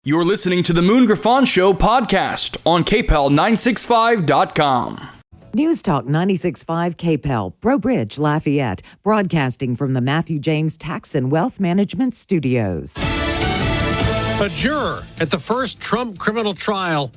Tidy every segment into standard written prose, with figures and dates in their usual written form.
You're listening to the Moon Griffon Show podcast on KPEL965.com. News Talk 96.5 KPEL, Breaux Bridge, Lafayette, broadcasting from the Matthew James Tax and Wealth Management Studios. A juror at the first Trump criminal trial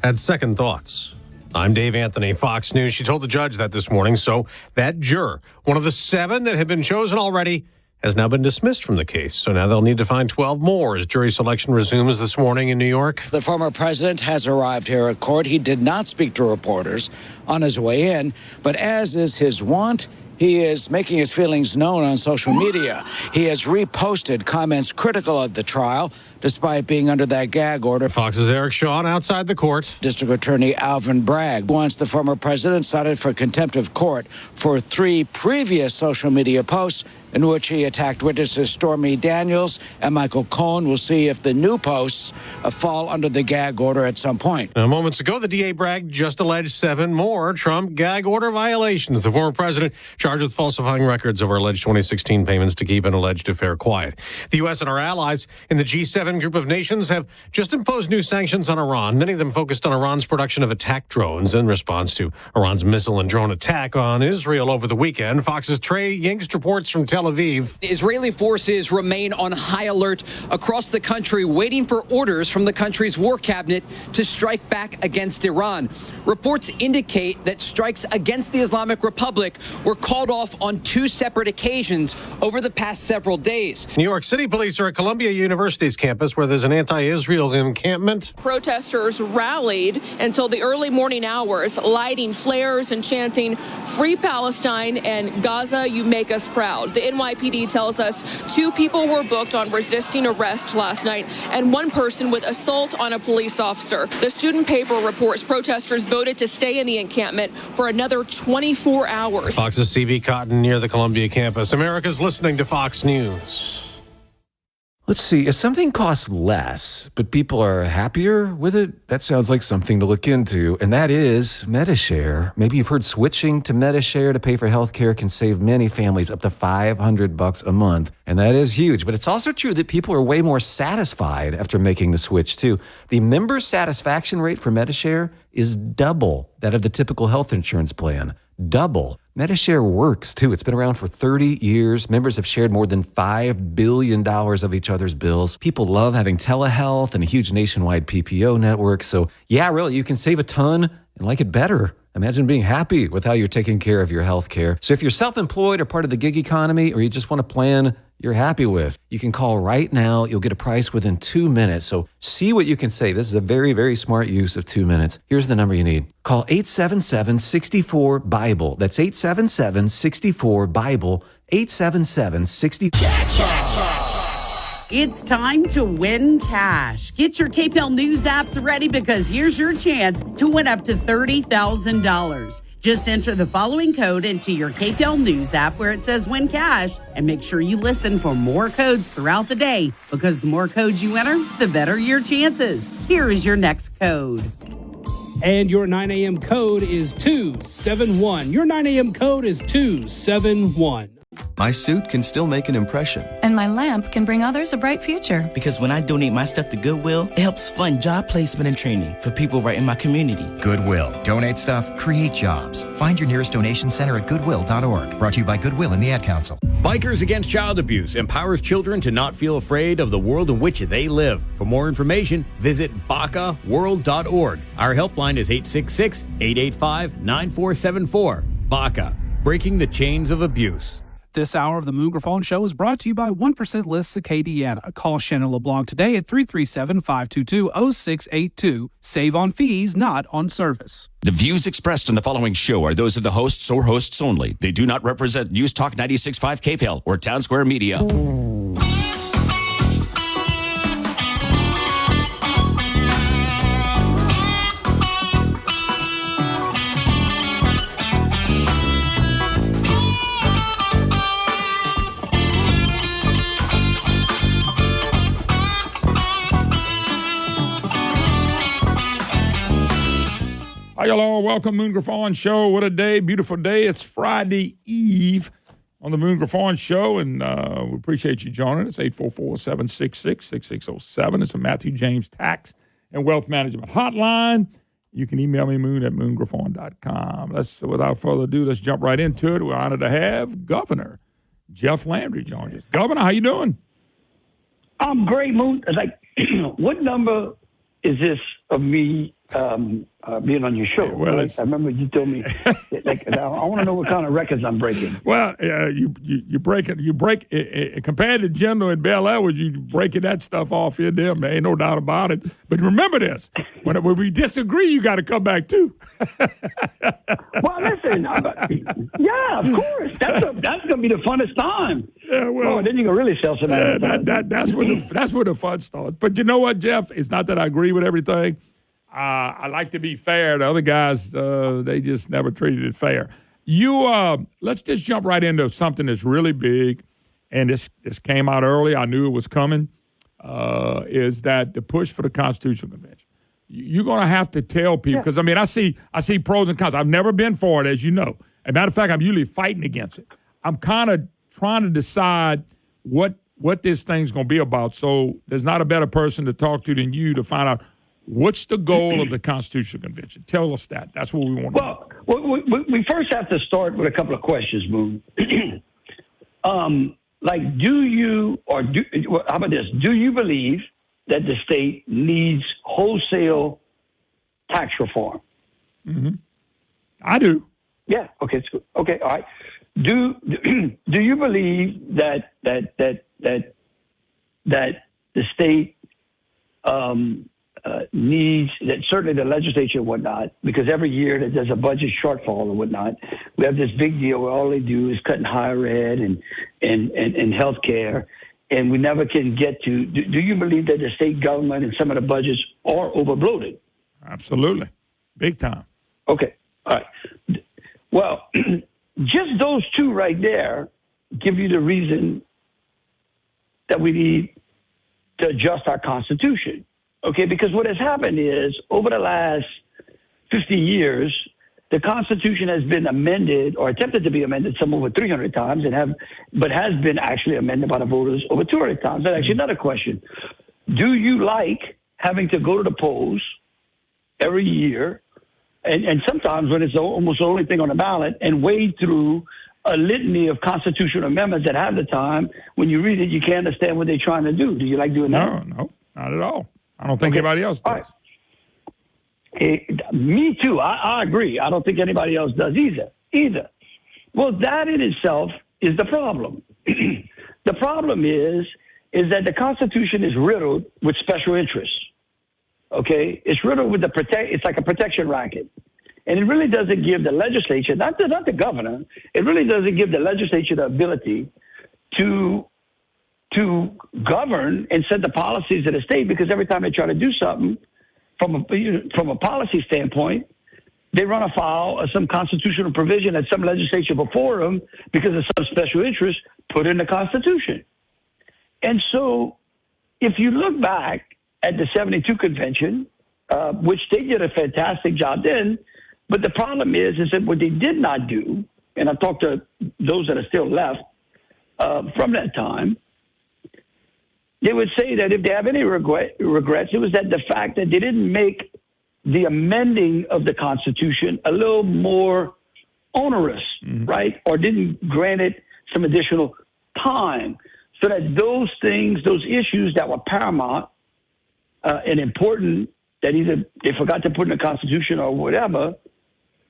had second thoughts. I'm Dave Anthony, Fox News. She told the judge that this morning, so that juror, one of the 7 that had been chosen already, has now been dismissed from the case. So now they'll need to find 12 more as jury selection resumes this morning in New York. The former president has arrived here at court. He did not speak to reporters on his way in, but as is his wont, he is making his feelings known on social media. He has reposted comments critical of the trial, despite being under that gag order. Fox's Eric Shawn outside the court. District Attorney Alvin Bragg wants the former president cited for contempt of court for 3 previous social media posts in which he attacked witnesses Stormy Daniels and Michael Cohen. We'll see if the new posts fall under the gag order at some point. Now, moments ago, the DA Bragg just alleged 7 more Trump gag order violations. The former president charged with falsifying records over alleged 2016 payments to keep an alleged affair quiet. The U.S. and our allies in the G7 group of nations have just imposed new sanctions on Iran, many of them focused on Iran's production of attack drones in response to Iran's missile and drone attack on Israel over the weekend. Fox's Trey Yingst reports from Tel Aviv. Israeli forces remain on high alert across the country, waiting for orders from the country's war cabinet to strike back against Iran. Reports indicate that strikes against the Islamic Republic were called off on 2 separate occasions over the past several days. New York City police are at Columbia University's campus where there's an anti-Israel encampment. Protesters rallied until the early morning hours, lighting flares and chanting, "Free Palestine" and "Gaza, you make us proud." The NYPD tells us 2 people were booked on resisting arrest last night and 1 person with assault on a police officer. The student paper reports protesters voted to stay in the encampment for another 24 hours. Fox's C.B. Cotton near the Columbia campus. America's listening to Fox News. Let's see, if something costs less, but people are happier with it, that sounds like something to look into, and that is MediShare. Maybe you've heard switching to MediShare to pay for healthcare can save many families up to $500 a month, and that is huge. But it's also true that people are way more satisfied after making the switch, too. The member satisfaction rate for MediShare is double that of the typical health insurance plan. Double. MediShare works, too. It's been around for 30 years. Members have shared more than $5 billion of each other's bills. People love having telehealth and a huge nationwide PPO network. So, yeah, really, you can save a ton and like it better. Imagine being happy with how you're taking care of your health care. So if you're self-employed or part of the gig economy, or you just want a plan you're happy with, you can call right now. You'll get a price within 2 minutes. So see what you can save. This is a very, very smart use of 2 minutes. Here's the number you need. Call 877-64-BIBLE. That's 877-64-BIBLE. 877-64. It's time to win cash. Get your KPEL News apps ready because here's your chance to win up to $30,000. Just enter the following code into your KPEL News app where it says win cash, and make sure you listen for more codes throughout the day because the more codes you enter, the better your chances. Here is your next code. And your 9 a.m. code is 271. Your 9 a.m. code is 271. My suit can still make an impression. And my lamp can bring others a bright future. Because when I donate my stuff to Goodwill, it helps fund job placement and training for people right in my community. Goodwill. Donate stuff, create jobs. Find your nearest donation center at goodwill.org. Brought to you by Goodwill and the Ad Council. Bikers Against Child Abuse empowers children to not feel afraid of the world in which they live. For more information, visit BACAworld.org. Our helpline is 866-885-9474. BACA, breaking the chains of abuse. This hour of the Moon Griffon Show is brought to you by 1% List Acadiana. Call Shannon LeBlanc today at 337-522-0682. Save on fees, not on service. The views expressed in the following show are those of the hosts or hosts only. They do not represent News Talk 96.5 KPEL or Town Square Media. Hi, y'all. Welcome, Moon Griffon Show. What a day. Beautiful day. It's Friday Eve. on the Moon Griffon Show, and we appreciate you joining us. 844-766-6607. It's a Matthew James Tax and Wealth Management Hotline. You can email me, moon@moongriffon.com. Without further ado, let's jump right into it. We're honored to have Governor Jeff Landry join us. Governor, how you doing? I'm great, Moon. Like, what number is this of me being on your show? Yeah, well, I remember you told me. Like, I want to know what kind of records I'm breaking. Well, you break compared to General and Bel Air, you breaking that stuff off here, there, man. Ain't no doubt about it. But remember this: when we disagree, you got to come back too. Well, listen, yeah, of course. That's gonna be the funnest time. Yeah, well, then you can really sell some. That's where the fun starts. But you know what, Jeff? It's not that I agree with everything. I like to be fair. The other guys, they just never treated it fair. Let's just jump right into something that's really big, and this came out early. I knew it was coming. Is that the push for the Constitutional Convention? You're going to have to tell people, because I see pros and cons. I've never been for it, as you know. As a matter of fact, I'm usually fighting against it. I'm kind of trying to decide what this thing's going to be about. So there's not a better person to talk to than you to find out what's the goal of the Constitutional Convention. Tell us that. That's what we want to know. Well, we first have to start with a couple of questions, Moon. How about this? Do you believe that the state needs wholesale tax reform? Mm-hmm. I do. Yeah. Okay. It's good. Okay. All right. Do you believe that the state needs that, certainly the legislature and whatnot, because every year that there's a budget shortfall or whatnot, we have this big deal where all they do is cut in higher ed and health care, and we never can get to. Do you believe that the state government and some of the budgets are overbloated? Absolutely. Big time. Okay. All right. Well, just those two right there give you the reason that we need to adjust our Constitution. Okay, because what has happened is over the last 50 years, the Constitution has been amended or attempted to be amended some over 300 times, but has been actually amended by the voters over 200 times. That's actually another question. Do you like having to go to the polls every year, and sometimes when it's almost the only thing on the ballot, and wade through a litany of constitutional amendments that have the time, when you read it, you can't understand what they're trying to do? Do you like doing that? No, not at all. I don't think anybody else does. Right. Me too. I agree. I don't think anybody else does either. Well, that in itself is the problem. The problem is that the Constitution is riddled with special interests. Okay? It's riddled with it's like a protection racket. And it really doesn't give the legislature, not the governor, it really doesn't give the legislature the ability to govern and set the policies of the state, because every time they try to do something from a policy standpoint, they run afoul of some constitutional provision that some legislature before them, because of some special interest, put in the Constitution. And so if you look back at the 72 convention, which they did a fantastic job then, but the problem is that what they did not do, and I've talked to those that are still left from that time, they would say that if they have any regrets, it was that the fact that they didn't make the amending of the Constitution a little more onerous, right? Or didn't grant it some additional time, so that those things, those issues that were paramount and important, that either they forgot to put in the Constitution or whatever,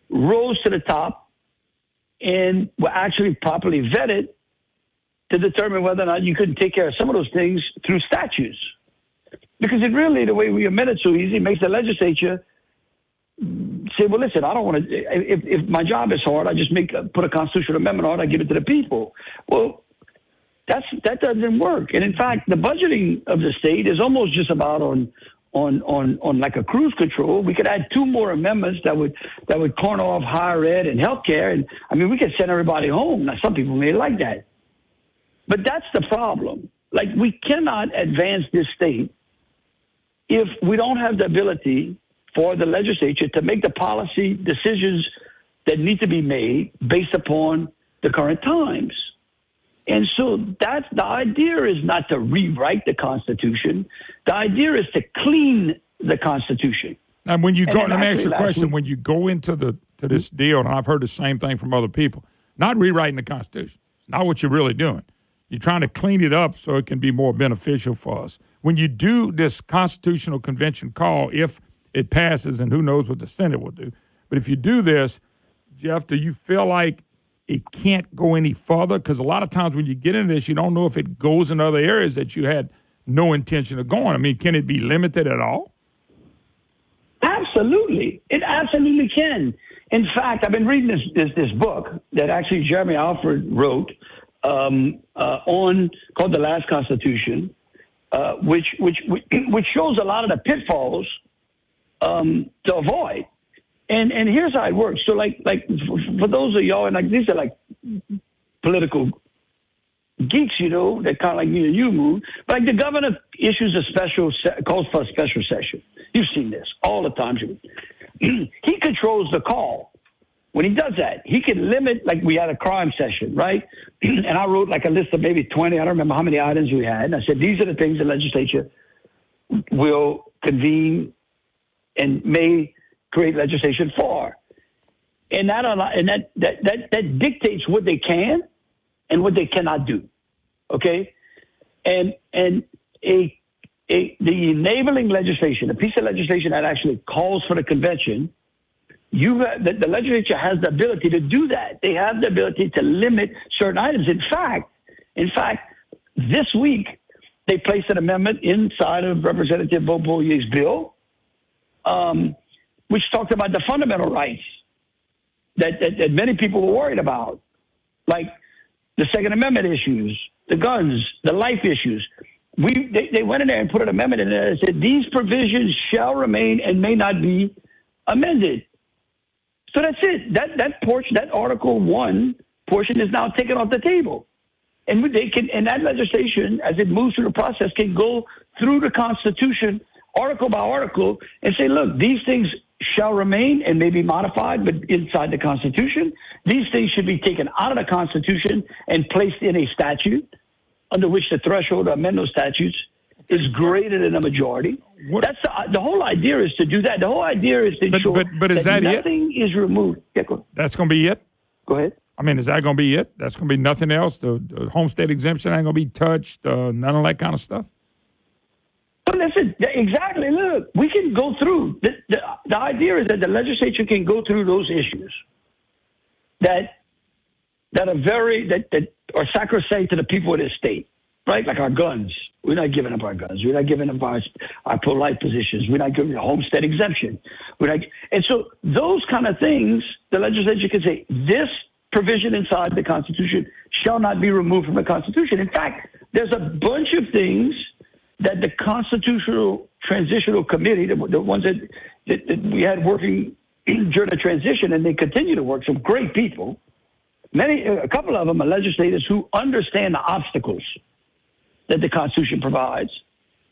rose to the top and were actually properly vetted to determine whether or not you couldn't take care of some of those things through statutes. Because it really, the way we amend it so easy, makes the legislature say, well, listen, I don't want to, if my job is hard, I just put a constitutional amendment on, I give it to the people. Well, that doesn't work. And in fact, the budgeting of the state is almost just about on like a cruise control. We could add 2 more amendments that would corner off higher ed and healthcare. And I mean, we could send everybody home. Now, some people may like that. But that's the problem. Like, we cannot advance this state if we don't have the ability for the legislature to make the policy decisions that need to be made based upon the current times. And so that's the idea is not to rewrite the Constitution. The idea is to clean the Constitution. And when you go, let me ask you a question. Week, when you go into this deal, and I've heard the same thing from other people, not rewriting the Constitution. It's not what you're really doing. You're trying to clean it up so it can be more beneficial for us. When you do this constitutional convention call, if it passes, and who knows what the Senate will do, but if you do this, Jeff, do you feel like it can't go any further? Because a lot of times when you get into this, you don't know if it goes in other areas that you had no intention of going. I mean, can it be limited at all? Absolutely. It absolutely can. In fact, I've been reading this book that actually Jeremy Alford wrote called The Last Constitution, which shows a lot of the pitfalls to avoid. And here's how it works. So like for those of y'all, and like these are like political geeks, you know, that kind of like me and you, Moon. But like the governor issues calls for a special session. You've seen this all the time. He controls the call. When he does that, he can limit, like we had a crime session, right? And I wrote like a list of maybe 20. I don't remember how many items we had. And I said, these are the things the legislature will convene and may create legislation for. And that dictates what they can and what they cannot do. Okay? And the enabling legislation, a piece of legislation that actually calls for the convention, the legislature has the ability to do that. They have the ability to limit certain items. In fact, this week they placed an amendment inside of Representative Bo Boyer's bill, which talked about the fundamental rights that many people were worried about, like the Second Amendment issues, the guns, the life issues. They went in there and put an amendment in there that said these provisions shall remain and may not be amended. So that's it. That Article 1 portion is now taken off the table. And and that legislation, as it moves through the process, can go through the Constitution, article by article, and say, look, these things shall remain and may be modified, but inside the Constitution. These things should be taken out of the Constitution and placed in a statute, under which the threshold to amend those statutes is greater than a majority. That's the whole idea is to do that. The whole idea is to ensure but is that nothing is removed. Yeah, that's going to be it? Go ahead. I mean, is that going to be it? That's going to be nothing else? The homestead exemption ain't going to be touched? None of that kind of stuff? But listen, exactly. Look, we can go through. The idea is that the legislature can go through those issues that are sacrosanct to the people of this state, right? Like our guns. We're not giving up our guns. We're not giving up our pro-life positions. We're not giving a homestead exemption. And so those kind of things, the legislature can say, this provision inside the Constitution shall not be removed from the Constitution. In fact, there's a bunch of things that the Constitutional Transitional Committee, the ones that we had working during the transition, and they continue to work, some great people, a couple of them are legislators who understand the obstacles that the Constitution provides.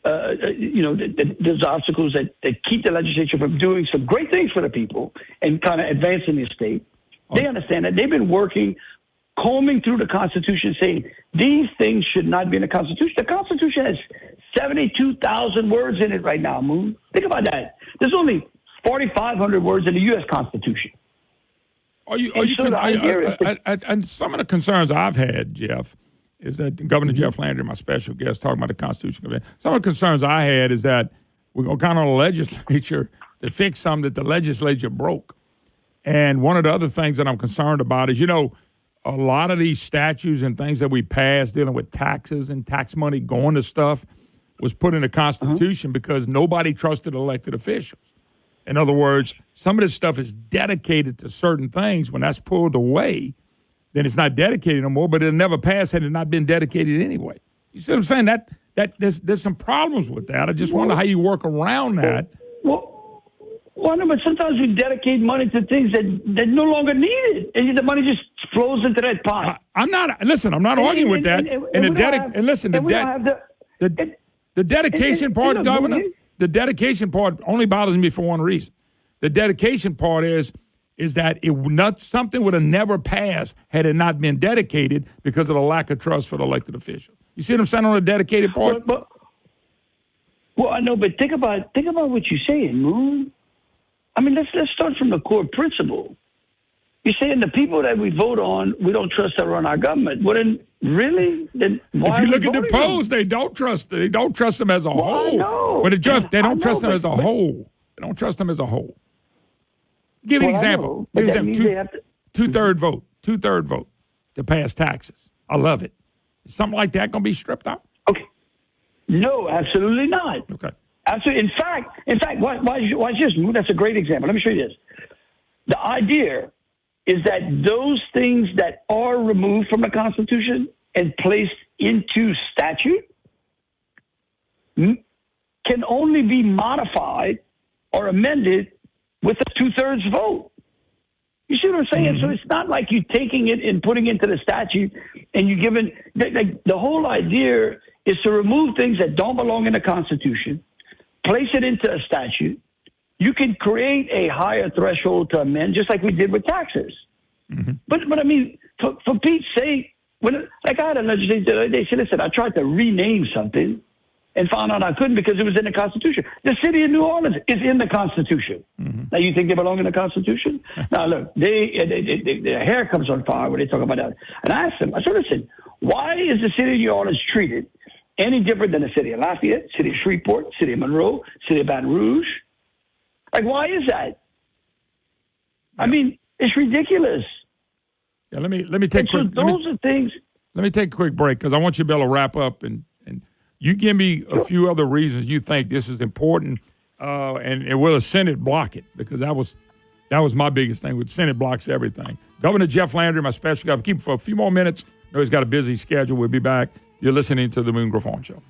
There's obstacles that keep the legislature from doing some great things for the people and kind of advancing the state. They understand that. They've been working, combing through the Constitution, saying these things should not be in the Constitution. The Constitution has 72,000 words in it right now, Moon. Think about that. There's only 4,500 words in the U.S. Constitution. And some of the concerns I've had, Jeff, is that Governor Jeff Landry, my special guest, talking about the Constitution. Some of the concerns I had is that we're going to count on the legislature to fix something that the legislature broke. And one of the other things that I'm concerned about is, a lot of these statutes and things that we passed dealing with taxes and tax money going to stuff was put in the Constitution because nobody trusted elected officials. In other words, some of this stuff is dedicated to certain things. When that's pulled away, then it's not dedicated no more, but it'll never pass had it not been dedicated anyway. You see what I'm saying? That there's some problems with that. I just wonder how you work around that. Well, no, but sometimes we dedicate money to things that no longer needed, and the money just flows into that pot. I'm not arguing with that. The dedication part, Governor, the dedication part only bothers me for one reason. The dedication part is is that something would have never passed had it not been dedicated because of the lack of trust for the elected official. You see what I'm saying on the dedicated part? Well, I know, but think about what you're saying, Moon. I mean, let's start from the core principle. You're saying the people that we vote on, we don't trust that run our government. Well, then, really? Then why if you look at the polls, they don't trust them as a whole. No. But they don't trust them as a whole. They don't trust them as a whole. Give an example. Two-third vote to pass taxes. I love it. Is something like that going to be stripped out? Okay. No, absolutely not. Okay. Absolutely. In fact, watch this, Moon. That's a great example. Let me show you this. The idea is that those things that are removed from the Constitution and placed into statute can only be modified or amended with a two-thirds vote. You see what I'm saying? So it's not like you taking it and putting it into the statute and you giving the whole idea is to remove things that don't belong in the Constitution, place it into a statute. You can create a higher threshold to amend, just like we did with taxes. But I mean, for Pete's sake, I had a legislator the other day say, listen, I tried to rename something and found out I couldn't because it was in the Constitution. The city of New Orleans is in the Constitution. Now, you think they belong in the Constitution? Now, look, their hair comes on fire when they talk about that. And I asked them, I said, listen, why is the city of New Orleans treated any different than the city of Lafayette, city of Shreveport, city of Monroe, city of Baton Rouge? Like, why is that? I mean, it's ridiculous. Yeah, let me take so those are things. Let me take a quick break because I want you to be able to wrap up and you give me a few other reasons you think this is important, and will the Senate block it? Because that was my biggest thing. With Senate blocks everything. Governor Jeff Landry, my special guy. Keep him for a few more minutes. I know he's got a busy schedule. We'll be back. You're listening to the Moon Griffon Show.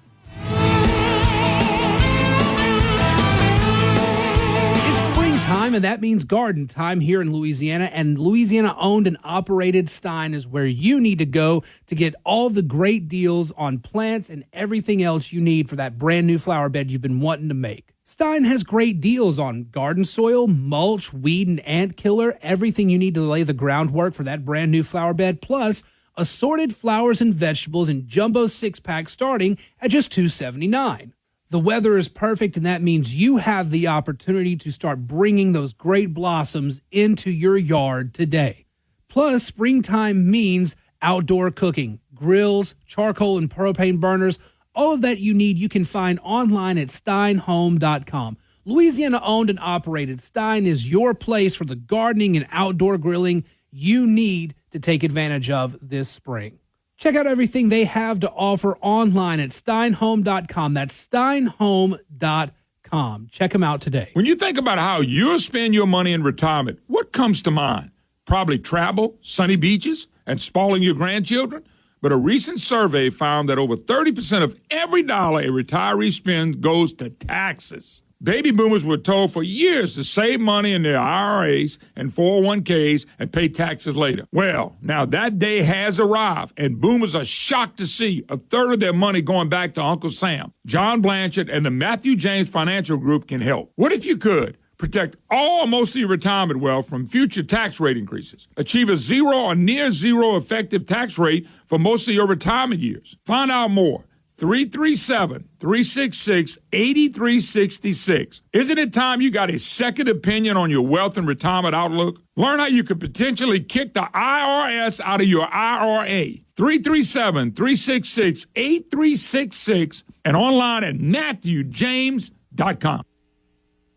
Time, and that means garden time here in Louisiana. And Louisiana owned and operated Stein is where you need to go to get all the great deals on plants and everything else you need for that brand new flower bed you've been wanting to make. Stein has great deals on garden soil, mulch, weed and ant killer, everything you need to lay the groundwork for that brand new flower bed, plus assorted flowers and vegetables in jumbo 6-pack starting at just $2.79. The weather is perfect, and that means you have the opportunity to start bringing those great blossoms into your yard today. Plus, springtime means outdoor cooking, grills, charcoal and propane burners, all of that you need you can find online at steinhome.com. Louisiana-owned and operated, Stein is your place for the gardening and outdoor grilling you need to take advantage of this spring. Check out everything they have to offer online at steinhome.com. That's steinhome.com. Check them out today. When you think about how you'll spend your money in retirement, what comes to mind? Probably travel, sunny beaches, and spoiling your grandchildren. But a recent survey found that over 30% of every dollar a retiree spends goes to taxes. Baby boomers were told for years to save money in their IRAs and 401ks and pay taxes later. Well, now that day has arrived, and boomers are shocked to see a third of their money going back to Uncle Sam. John Blanchard and the Matthew James Financial Group can help. What if you could protect all or most of your retirement wealth from future tax rate increases? Achieve a zero or near zero effective tax rate for most of your retirement years. Find out more. 337-366-8366. Isn't it time you got a second opinion on your wealth and retirement outlook? Learn how you could potentially kick the IRS out of your IRA. 337-366-8366 and online at MatthewJames.com.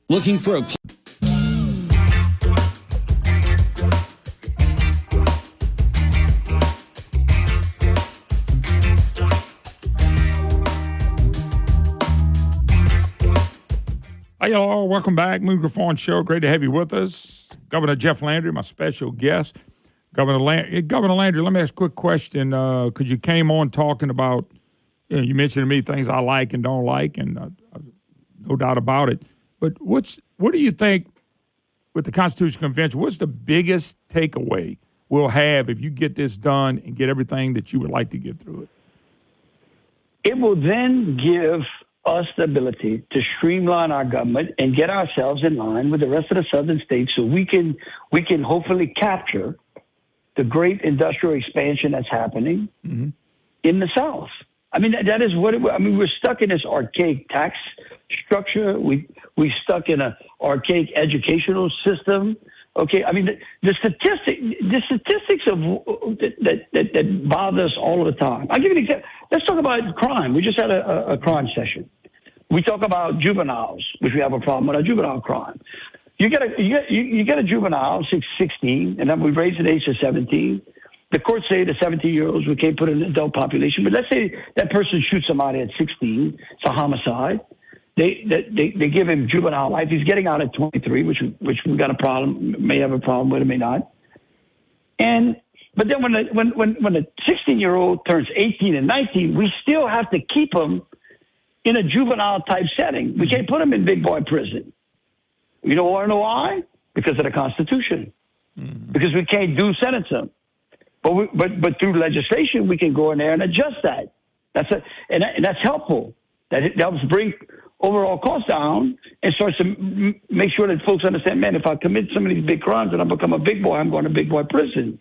Looking for a... Hi, y'all. Welcome back. Moon Griffon Show. Great to have you with us. Governor Jeff Landry, my special guest. Governor Landry, let me ask a quick question. Because you came on talking about, you mentioned to me things I like and don't like, and no doubt about it. But what do you think with the Constitutional Convention, what's the biggest takeaway we'll have if you get this done and get everything that you would like to get through it? It will then give us the ability to streamline our government and get ourselves in line with the rest of the southern states so we can hopefully capture the great industrial expansion that's happening in the South. I mean, that is what we're stuck in this archaic tax structure. We're stuck in an archaic educational system. Okay, I mean, the statistics of that bother us all the time. I'll give you an example. Let's talk about crime. We just had a crime session. We talk about juveniles, which we have a problem with our juvenile crime. You get a juvenile, 16, and then we raise the age to 17. The courts say the 17-year-olds, we can't put in an adult population, but let's say that person shoots somebody at 16. It's a homicide. They give him juvenile life. He's getting out at 23, which we got a problem, may have a problem with, it may not. But then when the 16-year-old turns 18 and 19, we still have to keep him in a juvenile type setting. We can't put him in big boy prison. You don't want to know why? Because of the Constitution. Because we can't sentence him. But through legislation, we can go in there and adjust that. And that's helpful. That helps bring overall costs down and starts to make sure that folks understand, man, if I commit some of these big crimes and I become a big boy, I'm going to big boy prison.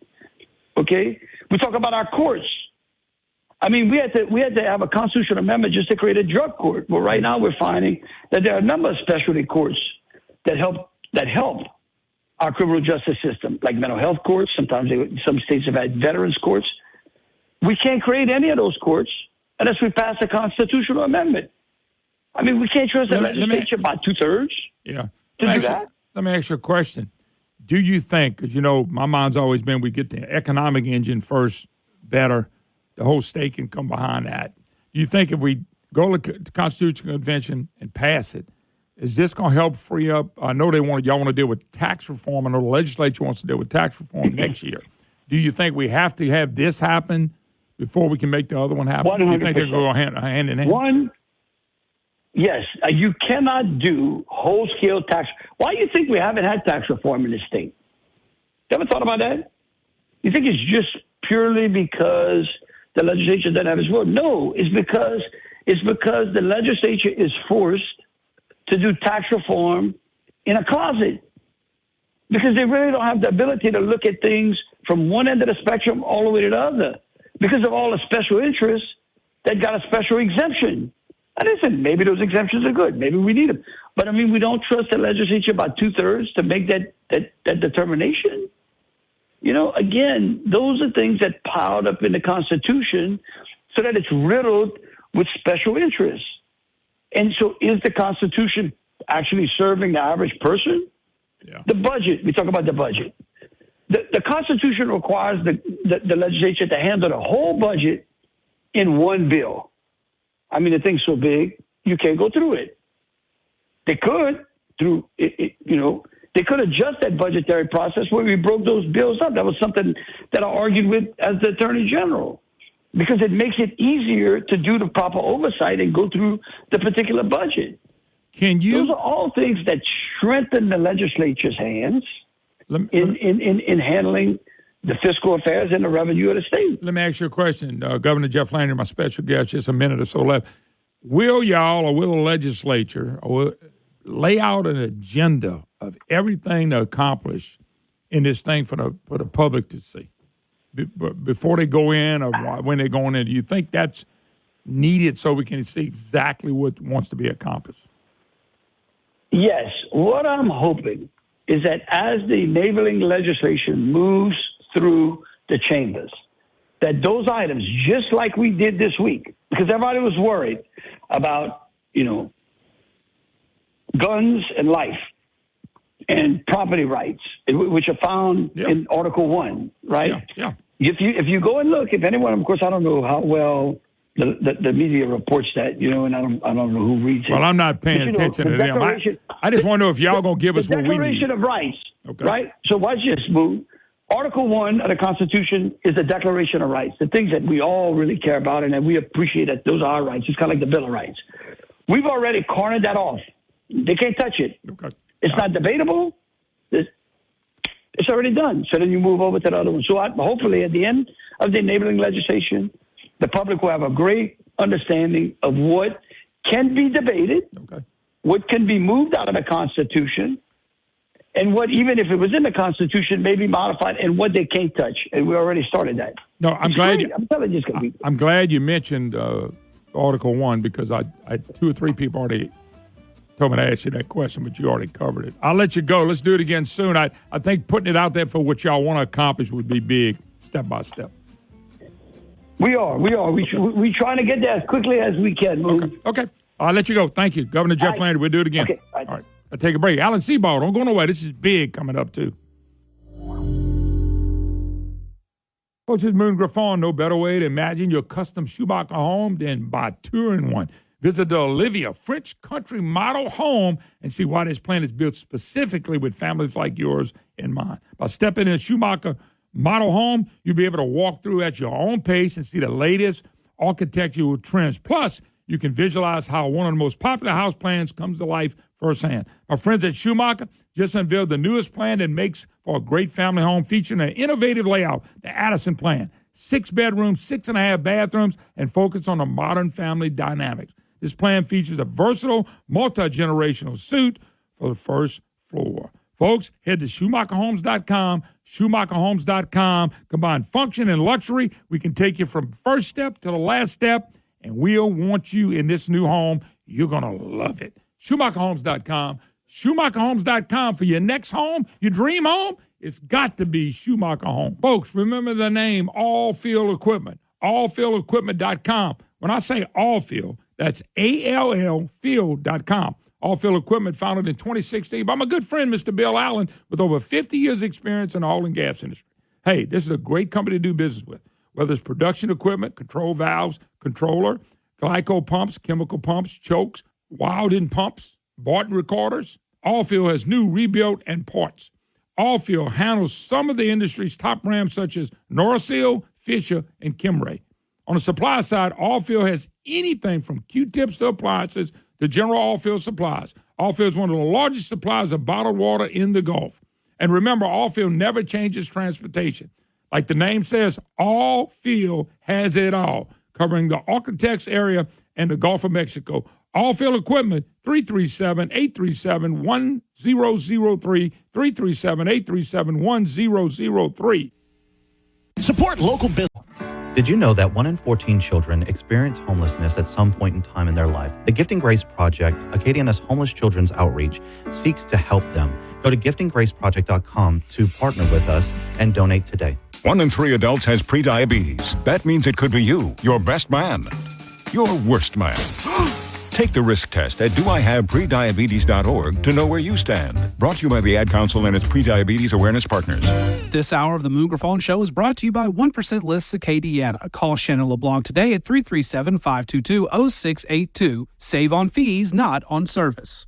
Okay? We talk about our courts. I mean, we had to have a constitutional amendment just to create a drug court. Well, right now we're finding that there are a number of specialty courts that help our criminal justice system, like mental health courts. Sometimes some states have had veterans courts. We can't create any of those courts unless we pass a constitutional amendment. I mean, we can't trust the legislature by 2/3. Yeah. That. Let me ask you a question. Do you think, because, my mind's always been we get the economic engine first better, the whole state can come behind that. Do you think if we go to the Constitutional Convention and pass it, is this going to help free up? I know y'all want to deal with tax reform. I know the legislature wants to deal with tax reform next year. Do you think we have to have this happen before we can make the other one happen? 100%. Do you think they go hand in hand? Yes, you cannot do whole-scale tax. Why do you think we haven't had tax reform in this state? You ever thought about that? You think it's just purely because the legislature doesn't have its will? No, it's because the legislature is forced to do tax reform in a closet because they really don't have the ability to look at things from one end of the spectrum all the way to the other because of all the special interests that got a special exemption. And listen, maybe those exemptions are good. Maybe we need them. But, I mean, we don't trust the legislature by 2/3 to make that determination. Again, those are things that piled up in the Constitution so that it's riddled with special interests. And so is the Constitution actually serving the average person? Yeah. The budget, we talk about the budget. The Constitution requires the legislature to handle the whole budget in one bill. I mean, the thing's so big, you can't go through it. They could, they could adjust that budgetary process where we broke those bills up. That was something that I argued with as the Attorney General because it makes it easier to do the proper oversight and go through the particular budget. Those are all things that strengthen the legislature's hands in handling the fiscal affairs and the revenue of the state. Let me ask you a question. Governor Jeff Landry, my special guest, just a minute or so left. Will y'all or will the legislature lay out an agenda of everything to accomplish in this thing for the public to see before they go in or when they're going in? Do you think that's needed so we can see exactly what wants to be accomplished? Yes. What I'm hoping is that as the enabling legislation moves through the chambers, that those items, just like we did this week, because everybody was worried about, guns and life and property rights, which are found in Article 1, right? Yeah. If you go and look, if anyone, of course, I don't know how well the media reports that, and I don't know who reads it. Well, I'm not paying attention to them. I just want to know if y'all going to give us what we need. Declaration of Rights, okay. Right? So watch this, Boo. Article 1 of the Constitution is the Declaration of Rights, the things that we all really care about and that we appreciate that those are our rights. It's kind of like the Bill of Rights. We've already cornered that off. They can't touch it. Okay. It's not debatable. It's already done. So then you move over to the other one. So hopefully at the end of the enabling legislation, the public will have a great understanding of what can be debated, what can be moved out of the Constitution, and what, even if it was in the Constitution, may be modified, and what they can't touch. And we already started that. No, I'm glad. I'm telling you, it's going to be. I'm glad you mentioned Article 1 because I 2 or 3 people already told me to ask you that question, but you already covered it. I'll let you go. Let's do it again soon. I think putting it out there for what y'all want to accomplish would be big, step by step. We are. We trying to get there as quickly as we can. Okay. I'll let you go. Thank you, Governor Jeff Landry. We'll do it again. Okay. All right. I'll take a break. Alan Seabaugh, don't go nowhere. This is big coming up, too. Folks, it's Moon Griffon. No better way to imagine your custom Seabaugh home than by touring one. Visit the Olivia French Country Model Home and see why this plan is built specifically with families like yours in mind. By stepping in a Seabaugh Model Home, you'll be able to walk through at your own pace and see the latest architectural trends. Plus, you can visualize how one of the most popular house plans comes to life firsthand. My friends at Seabaugh just unveiled the newest plan that makes for a great family home featuring an innovative layout, the Addison plan. 6 bedrooms, 6.5 bathrooms, and focus on the modern family dynamics. This plan features a versatile, multi-generational suite for the first floor. Folks, head to SchumacherHomes.com, SchumacherHomes.com. Combine function and luxury. We can take you from first step to the last step, and we'll want you in this new home. You're going to love it. SchumacherHomes.com, SchumacherHomes.com for your next home, your dream home. It's got to be Schumacher Home. Folks, remember the name All Field Equipment, allfieldequipment.com. When I say All Field, that's ALL Field.com. All Field Equipment, founded in 2016 by my good friend, Mr. Bill Allen, with over 50 years' experience in the oil and gas industry. Hey, this is a great company to do business with. Whether it's production equipment, control valves, controller, glyco pumps, chemical pumps, chokes, Wilden pumps, Barton recorders, Allfield has new, rebuilt, and parts. Allfield handles some of the industry's top brands such as Norseal, Fisher, and Kimray. On the supply side, Allfield has anything from Q-tips to appliances to general Allfield supplies. Allfield is one of the largest suppliers of bottled water in the Gulf. And remember, Allfield never changes transportation. Like the name says, Allfield has it all, covering the Architects area and the Gulf of Mexico. Allfield Equipment, 337-837-1003, 337-837-1003. Support local business. Did you know that 1 in 14 children experience homelessness at some point in time in their life? The Gifting Grace Project, Acadiana's homeless children's outreach, seeks to help them. Go to giftinggraceproject.com to partner with us and donate today. 1 in 3 adults has prediabetes. That means it could be you, your best man, your worst man. Take the risk test at doihaveprediabetes.org to know where you stand. Brought to you by the Ad Council and its Prediabetes Awareness Partners. This hour of the Moon Griffon Show is brought to you by 1% List Acadiana. Call Shannon LeBlanc today at 337-522-0682. Save on fees, not on service.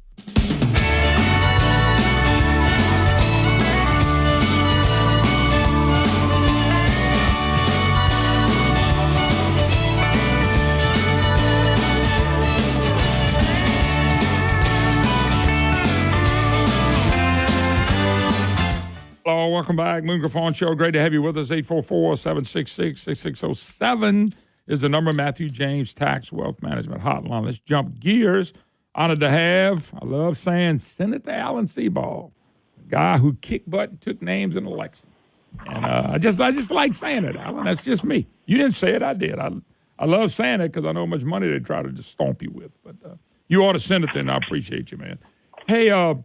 Hello, welcome back. Moon Griffon Show. Great to have you with us. 844-766-6607 is the number. Matthew James Tax Wealth Management Hotline. Let's jump gears. Honored to have, I love saying, Senator Alan Seabaugh, a guy who kicked butt and took names in elections. And I just like saying it, Alan. That's just me. You didn't say it, I did. I love saying it because I know how much money they try to just stomp you with. But you are the senator, and I appreciate you, man. Hey, I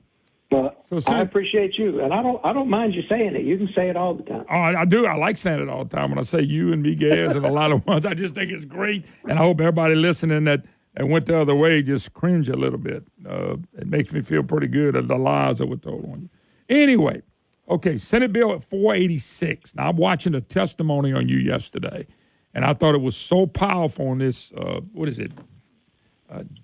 appreciate you, and I don't mind you saying it. You can say it all the time. Oh, I do. I like saying it all the time. When I say you and Miguez and a lot of ones, I just think it's great, and I hope everybody listening that went the other way just cringe a little bit. It makes me feel pretty good at the lies that were told on you. Anyway, okay, Senate Bill at 486. Now, I'm watching the testimony on you yesterday, and I thought it was so powerful on this,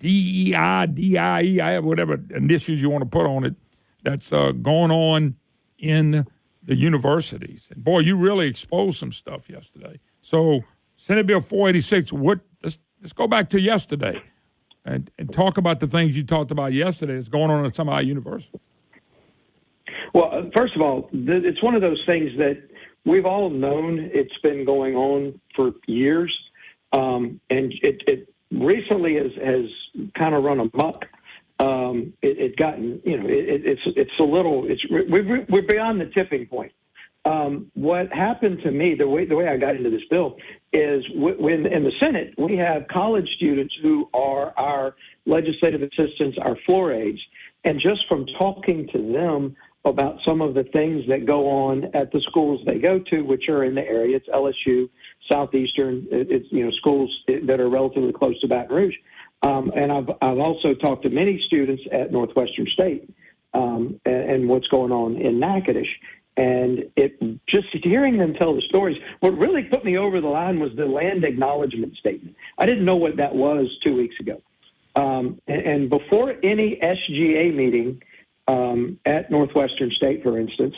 DEI, DIE, whatever initials you want to put on it, that's going on in the universities. And, boy, you really exposed some stuff yesterday. So Senate Bill 486, let's go back to yesterday and talk about the things you talked about yesterday that's going on in some of our universities. Well, first of all, it's one of those things that we've all known it's been going on for years. And recently has kind of run amok. It gotten, it's a little, we're beyond the tipping point. What happened to me, the way I got into this bill is when in the Senate, we have college students who are our legislative assistants, our floor aides, and just from talking to them about some of the things that go on at the schools they go to, which are in the area, it's LSU, Southeastern, it's schools that are relatively close to Baton Rouge. And I've also talked to many students at Northwestern State and what's going on in Natchitoches. And it just hearing them tell the stories, what really put me over the line was the land acknowledgement statement. I didn't know what that was 2 weeks ago. And before any SGA meeting at Northwestern State, for instance,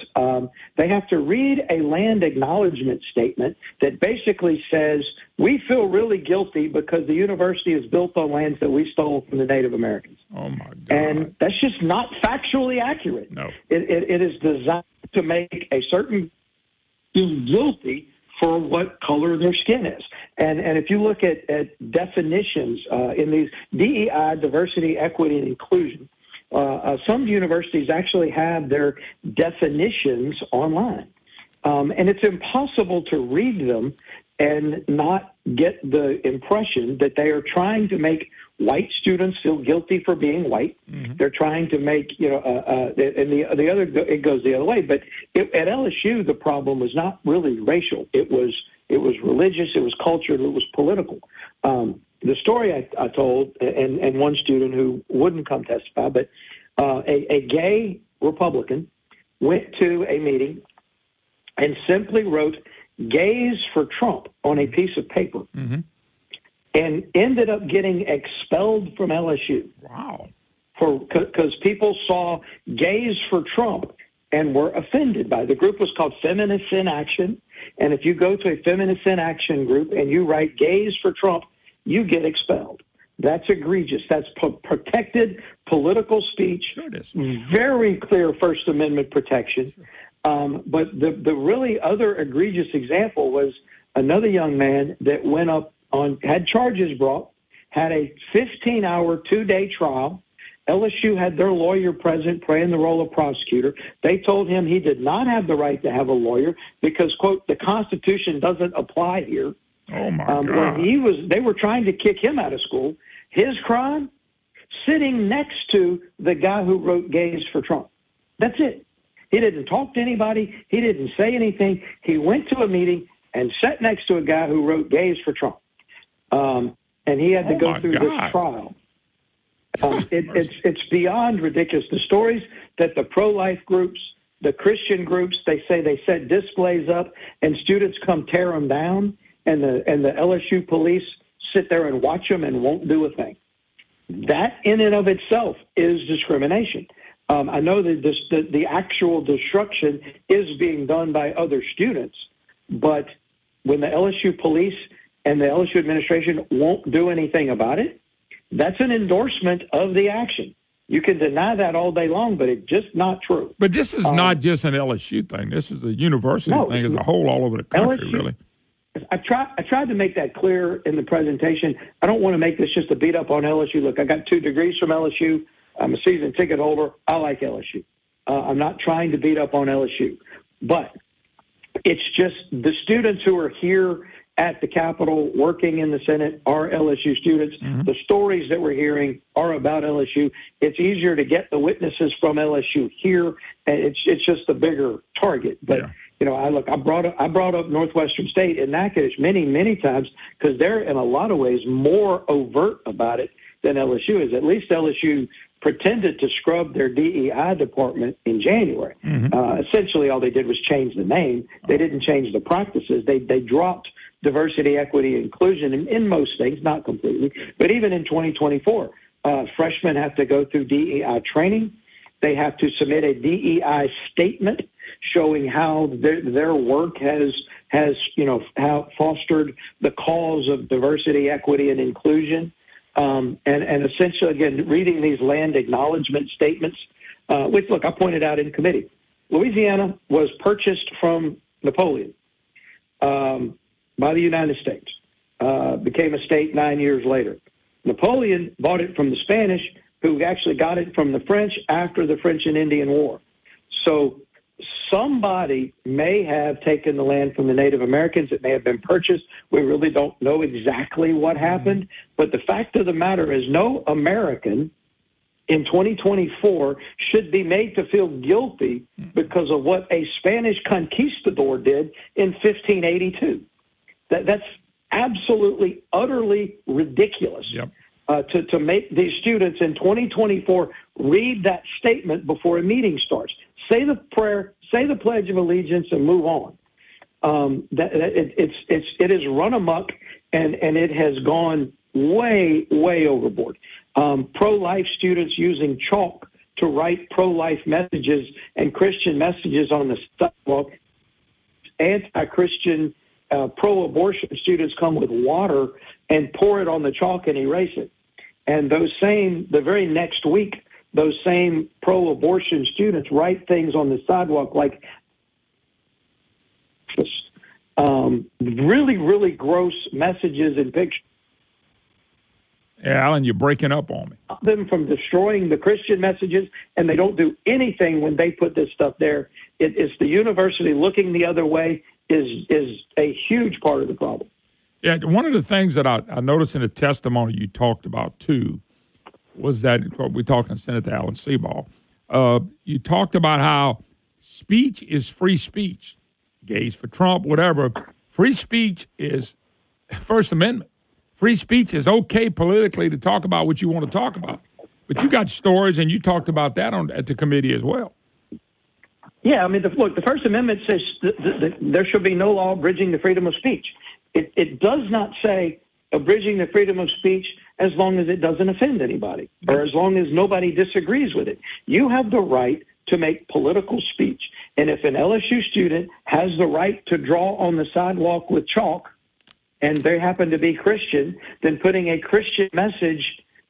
they have to read a land acknowledgement statement that basically says, we feel really guilty because the university is built on lands that we stole from the Native Americans. Oh, my God. And that's just not factually accurate. No. It is designed to make a certain feel guilty for what color their skin is. And if you look at definitions in these DEI, diversity, equity, and inclusion, some universities actually have their definitions online. And it's impossible to read them and not get the impression that they are trying to make white students feel guilty for being white. Mm-hmm. They're trying to make, and the other, it goes the other way. But at LSU, the problem was not really racial. It was religious, it was cultural, it was political. The story I told, and one student who wouldn't come testify, but a gay Republican went to a meeting and simply wrote "gays for Trump" on a piece of paper, mm-hmm. and ended up getting expelled from LSU. Wow. Because people saw "gays for Trump" and were offended by it. The group was called Feminists in Action. And if you go to a Feminists in Action group and you write "gays for Trump," you get expelled. That's egregious. That's protected political speech. Sure it is. Very clear First Amendment protection. Sure. But the really other egregious example was another young man that went up had charges brought, had a 15-hour, 2-day trial. LSU had their lawyer present playing the role of prosecutor. They told him he did not have the right to have a lawyer because, quote, the Constitution doesn't apply here. Oh, my God. When they were trying to kick him out of school. His crime, sitting next to the guy who wrote "gays for Trump." That's it. He didn't talk to anybody. He didn't say anything. He went to a meeting and sat next to a guy who wrote "gays for Trump." And he had to go through this trial. It's beyond ridiculous. The stories that the pro-life groups, the Christian groups, they set displays up and students come tear them down, and the LSU police sit there and watch them and won't do a thing. That in and of itself is discrimination. I know that the actual destruction is being done by other students, but when the LSU police and the LSU administration won't do anything about it, that's an endorsement of the action. You can deny that all day long, but it's just not true. But this is not just an LSU thing. This is a university thing as a whole all over the country, LSU, really. I tried to make that clear in the presentation. I don't want to make this just a beat up on LSU. Look, I got 2 degrees from LSU. I'm a season ticket holder. I like LSU. I'm not trying to beat up on LSU. But it's just the students who are here at the Capitol working in the Senate are LSU students. Mm-hmm. The stories that we're hearing are about LSU. It's easier to get the witnesses from LSU here, and it's just a bigger target. But I brought up Northwestern State and Natchitoches many times because they're in a lot of ways more overt about it than LSU is. At least LSU pretended to scrub their DEI department in January. Mm-hmm. Essentially, all they did was change the name. They didn't change the practices. They dropped diversity, equity, and inclusion in most things, not completely. But even in 2024, freshmen have to go through DEI training. They have to submit a DEI statement showing how their work has how fostered the cause of diversity, equity, and inclusion. And essentially, again, reading these land acknowledgement statements, which, look, I pointed out in committee. Louisiana was purchased from Napoleon by the United States, became a state 9 years later. Napoleon bought it from the Spanish, who actually got it from the French after the French and Indian War. So somebody may have taken the land from the Native Americans. It may have been purchased. We really don't know exactly what happened. But the fact of the matter is no American in 2024 should be made to feel guilty because of what a Spanish conquistador did in 1582. That's absolutely, utterly ridiculous. Yep. To make these students in 2024 read that statement before a meeting starts. Say the prayer, say the Pledge of Allegiance, and move on. It is run amok, and it has gone way, way overboard. Pro-life students using chalk to write pro-life messages and Christian messages on the sidewalk. Anti-Christian pro-abortion students come with water and pour it on the chalk and erase it. And the very next week, those same pro-abortion students write things on the sidewalk like really, really gross messages and pictures. Yeah, Alan, you're breaking up on me. Them from destroying the Christian messages, and they don't do anything when they put this stuff there. It's the university looking the other way is a huge part of the problem. Yeah, one of the things that I noticed in the testimony you talked about, too, was that we're talking to Senator Alan Seabaugh. You talked about how speech is free speech. Gays for Trump, whatever. Free speech is First Amendment. Free speech is okay politically to talk about what you want to talk about. But you got stories, and you talked about that at the committee as well. Yeah, I mean, look, the First Amendment says there should be no law abridging the freedom of speech. It does not say abridging the freedom of speech as long as it doesn't offend anybody or as long as nobody disagrees with it. You have the right to make political speech. And if an LSU student has the right to draw on the sidewalk with chalk and they happen to be Christian, then putting a Christian message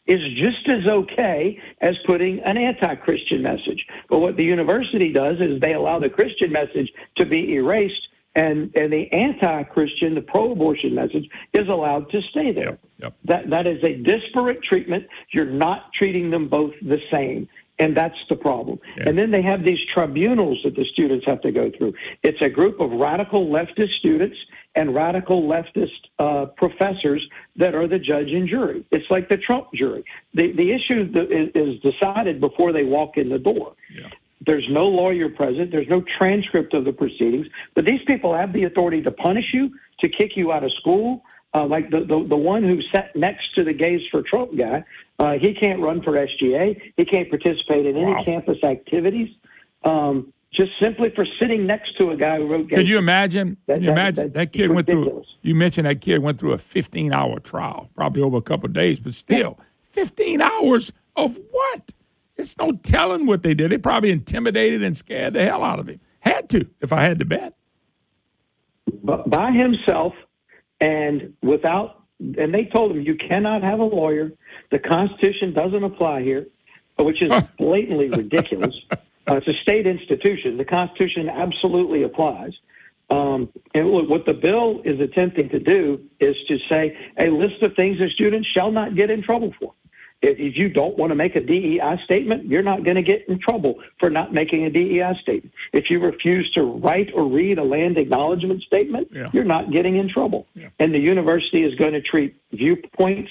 is just as okay as putting an anti-Christian message. But what the university does is they allow the Christian message to be erased, and the anti-Christian, the pro-abortion message, is allowed to stay there. Yep. That is a disparate treatment. You're not treating them both the same. And that's the problem. Yeah. And then they have these tribunals that the students have to go through. It's a group of radical leftist students and radical leftist professors that are the judge and jury. It's like the Trump jury. The issue is decided before they walk in the door. Yeah. There's no lawyer present. There's no transcript of the proceedings. But these people have the authority to punish you, to kick you out of school. Like the one who sat next to the Gays for Trump guy, he can't run for SGA. He can't participate in any campus activities, just simply for sitting next to a guy who wrote Gays. Can you imagine? That kid went through? You mentioned that kid went through a 15-hour trial, probably over a couple of days, but still, 15 hours of what? It's no telling what they did. They probably intimidated and scared the hell out of him. Had to, if I had to bet. But by himself. And they told him, you cannot have a lawyer. The Constitution doesn't apply here, which is blatantly ridiculous. It's a state institution. The Constitution absolutely applies. And look, what the bill is attempting to do is to say a list of things that students shall not get in trouble for. If you don't want to make a DEI statement, you're not going to get in trouble for not making a DEI statement. If you refuse to write or read a land acknowledgement statement, you're not getting in trouble. Yeah. And the university is going to treat viewpoints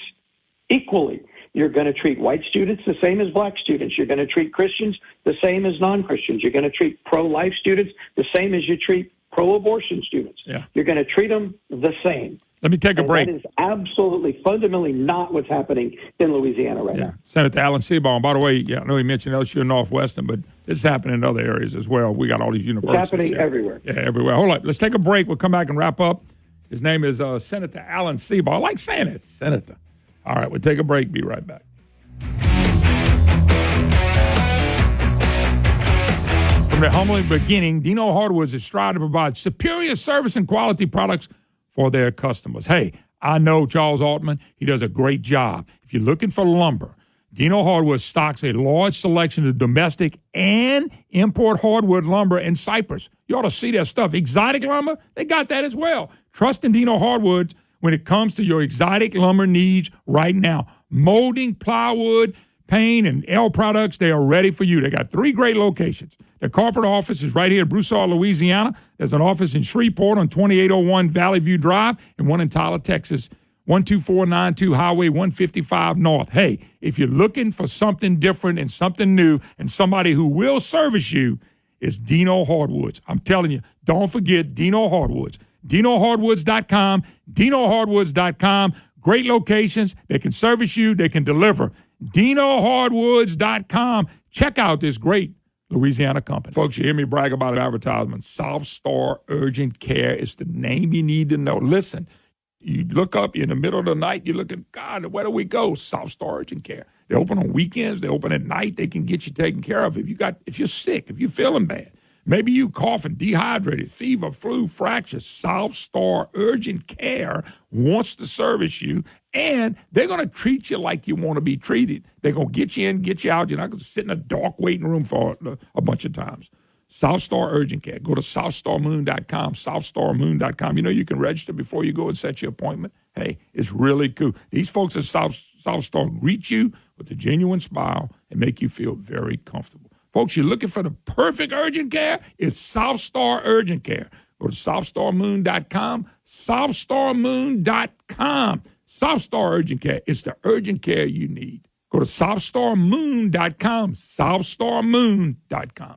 equally. You're going to treat white students the same as black students. You're going to treat Christians the same as non-Christians. You're going to treat pro-life students the same as you treat pro-abortion students. Yeah. You're going to treat them the same. Let me take a break. That is absolutely, fundamentally not what's happening in Louisiana right now. Senator Alan Seabaugh. And by the way, I know he mentioned LSU and Northwestern, but this is happening in other areas as well. We got all these universities. It's happening everywhere. Yeah, everywhere. Hold on. Let's take a break. We'll come back and wrap up. His name is Senator Alan Seabaugh. I like saying it, Senator. All right, we'll take a break. Be right back. From the humble beginning, Dino Hardwoods is striving to provide superior service and quality products for their customers. Hey, I know Charles Altman. He does a great job. If you're looking for lumber, Dino Hardwood stocks a large selection of domestic and import hardwood lumber and cypress. You ought to see their stuff. Exotic lumber, they got that as well. Trust in Dino Hardwoods when it comes to your exotic lumber needs right now. Molding, plywood, paint, and L products, they are ready for you. They got 3 great locations. The corporate office is right here in Broussard, Louisiana. There's an office in Shreveport on 2801 Valley View Drive and one in Tyler, Texas, 12492 Highway 155 North. Hey, if you're looking for something different and something new and somebody who will service you, it's Dino Hardwoods. I'm telling you, don't forget Dino Hardwoods. DinoHardwoods.com, DinoHardwoods.com. Great locations. They can service you. They can deliver. DinoHardwoods.com. Check out this great Louisiana company. Folks, you hear me brag about an advertisement. South Star Urgent Care is the name you need to know. Listen, you look up in the middle of the night, you look at, God, where do we go? South Star Urgent Care. They open on weekends. They open at night. They can get you taken care of. If you're sick, if you're feeling bad, maybe you coughing, dehydrated, fever, flu, fractures, South Star Urgent Care wants to service you, and they're going to treat you like you want to be treated. They're going to get you in, get you out. You're not going to sit in a dark waiting room for a bunch of times. South Star Urgent Care. Go to SouthStarMoon.com, SouthStarMoon.com. You know you can register before you go and set your appointment. Hey, it's really cool. These folks at South Star greet you with a genuine smile and make you feel very comfortable. Folks, you're looking for the perfect urgent care? It's South Star Urgent Care. Go to SouthStarMoon.com, SouthStarMoon.com. South Star Urgent Care. It's the urgent care you need. Go to SouthStarMoon.com, SouthStarMoon.com.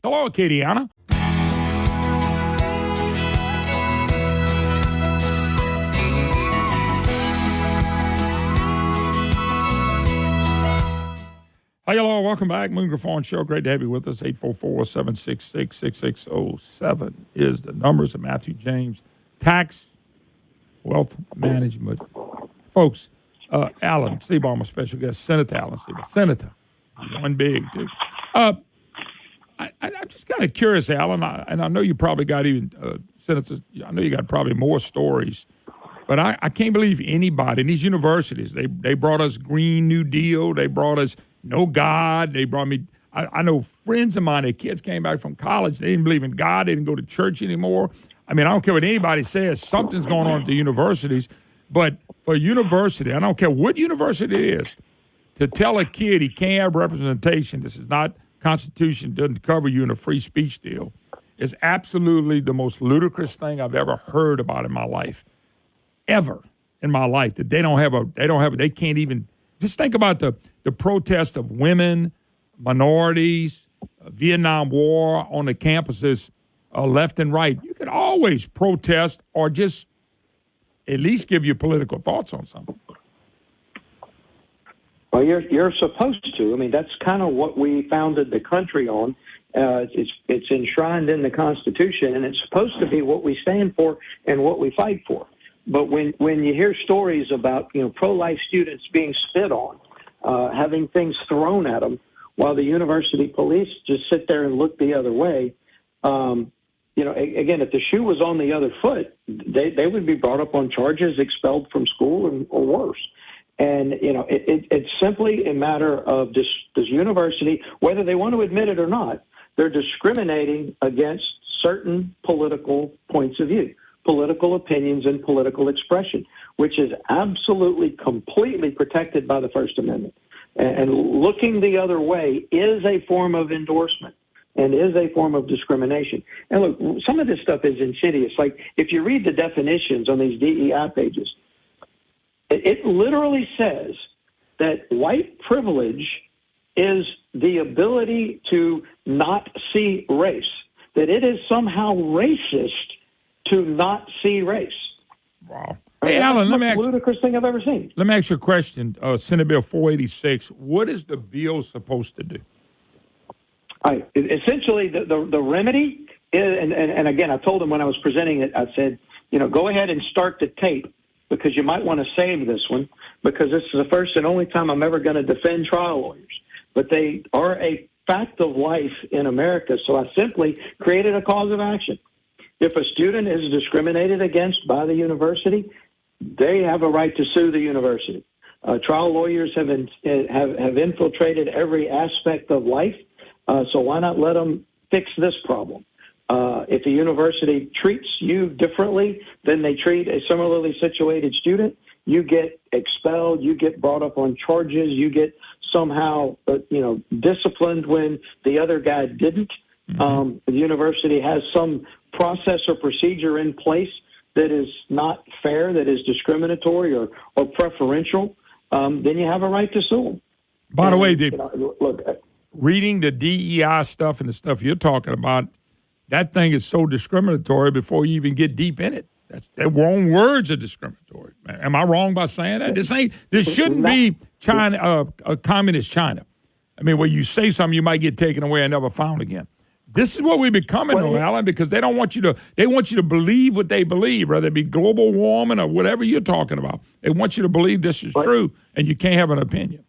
Hello, Acadiana. Hi, hello, welcome back. Moon Griffon Show. Great to have you with us. 844-766-6607 is the numbers of Matthew James Tax Wealth Management. Folks, Alan Seabaugh, my special guest, Senator Alan Seabaugh. Senator, one big, too. I'm just kind of curious, Alan, and I know you probably got even, senators, I know you got probably more stories, but I can't believe anybody in these universities, they brought us Green New Deal, they brought us No God, they brought me, I know friends of mine, their kids came back from college, they didn't believe in God, they didn't go to church anymore. I mean, I don't care what anybody says, something's going on at the universities, but for a university, I don't care what university it is, to tell a kid he can't have representation, this is not, Constitution doesn't cover you in a free speech deal, is absolutely the most ludicrous thing I've ever heard about in my life, ever in my life. That they can't even. Just think about the protest of women, minorities, Vietnam War on the campuses, left and right. You could always protest or just at least give your political thoughts on something. Well, you're supposed to. I mean, that's kind of what we founded the country on. It's enshrined in the Constitution, and it's supposed to be what we stand for and what we fight for. But when you hear stories about pro-life students being spit on, having things thrown at them, while the university police just sit there and look the other way, again, if the shoe was on the other foot, they would be brought up on charges, expelled from school, or worse. And, it's simply a matter of this university, whether they want to admit it or not, they're discriminating against certain political points of view, political opinions, and political expression, which is absolutely, completely protected by the First Amendment. And looking the other way is a form of endorsement and is a form of discrimination. And look, some of this stuff is insidious. Like, if you read the definitions on these DEI pages, it literally says that white privilege is the ability to not see race, that it is somehow racist to not see race. Wow. Hey, Alan, let me ask you, ludicrous thing I've ever seen. Let me ask you a question. Senate Bill 486, what is the bill supposed to do? Essentially, the remedy is, and again, I told him when I was presenting it, I said, go ahead and start the tape, because you might want to save this one, because this is the first and only time I'm ever going to defend trial lawyers. But they are a fact of life in America, so I simply created a cause of action. If a student is discriminated against by the university, they have a right to sue the university. Trial lawyers have infiltrated every aspect of life, so why not let them fix this problem? If a university treats you differently than they treat a similarly situated student, you get expelled, you get brought up on charges, you get somehow, disciplined when the other guy didn't. The university has some process or procedure in place that is not fair, that is discriminatory or preferential. Then you have a right to sue them. By the way, reading the DEI stuff and the stuff you're talking about, that thing is so discriminatory before you even get deep in it. The wrong words are discriminatory. Am I wrong by saying that? This shouldn't be China, a communist China. I mean, where you say something, you might get taken away and never found again. This is what we're becoming, Alan, because they want you to believe what they believe, whether it be global warming or whatever you're talking about. They want you to believe this is true, and you can't have an opinion.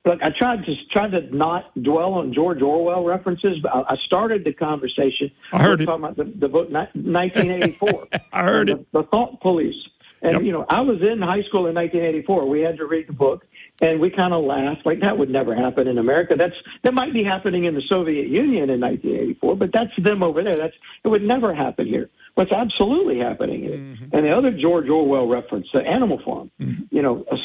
Look, I tried to not dwell on George Orwell references, but I started the conversation. I heard it. Talking about the book 1984. I heard it. The Thought Police. And, I was in high school in 1984. We had to read the book, and we kind of laughed like that would never happen in America. That might be happening in the Soviet Union in 1984, but that's them over there. It would never happen here. What's absolutely happening here. And the other George Orwell reference, the Animal Farm.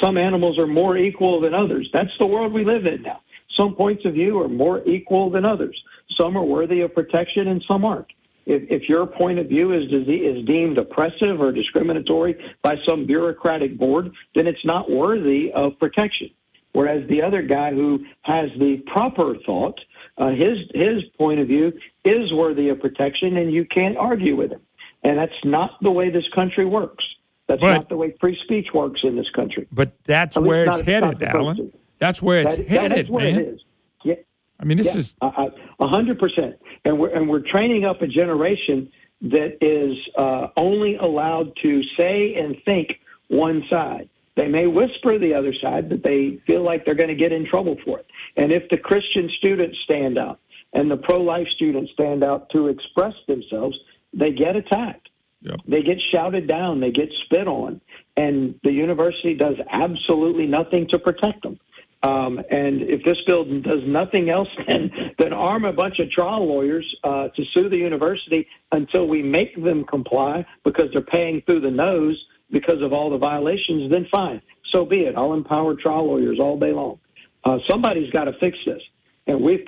Some animals are more equal than others. That's the world we live in now. Some points of view are more equal than others. Some are worthy of protection and some aren't. If your point of view is deemed oppressive or discriminatory by some bureaucratic board, then it's not worthy of protection. Whereas the other guy who has the proper thought, his point of view is worthy of protection, and you can't argue with him. And that's not the way this country works. That's not the way free speech works in this country. But that's where it's headed, Alan. That's where it's headed, that's where man. It is. Yeah. I mean, this is 100%, and we're training up a generation that is only allowed to say and think one side. They may whisper the other side, but they feel like they're going to get in trouble for it. And if the Christian students stand out and the pro-life students stand out to express themselves, they get attacked. Yep. They get shouted down. They get spit on, and the university does absolutely nothing to protect them. And if this bill does nothing else than arm a bunch of trial lawyers to sue the university until we make them comply because they're paying through the nose because of all the violations, then fine. So be it. I'll empower trial lawyers all day long. Somebody's got to fix this. And we've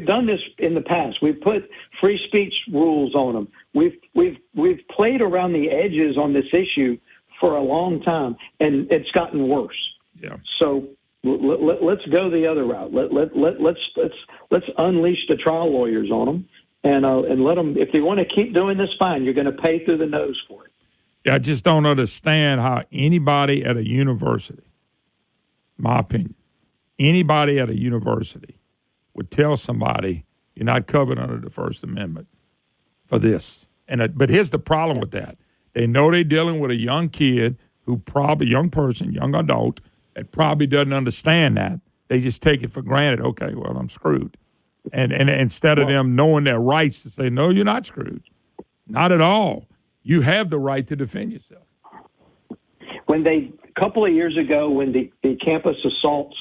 done this in the past. We've put free speech rules on them. We've played around the edges on this issue for a long time, and it's gotten worse. Yeah. So let's go the other route. Let's unleash the trial lawyers on them, and let them. If they want to keep doing this, fine. You're going to pay through the nose for it. I just don't understand how anybody at a university, my opinion, anybody at a university would tell somebody you're not covered under the First Amendment for this. But here's the problem with that. They know they're dealing with a young kid young adult, that probably doesn't understand that. They just take it for granted. Okay, well, I'm screwed. And instead of them knowing their rights to say, no, you're not screwed. Not at all. You have the right to defend yourself. A couple of years ago, when the campus assaults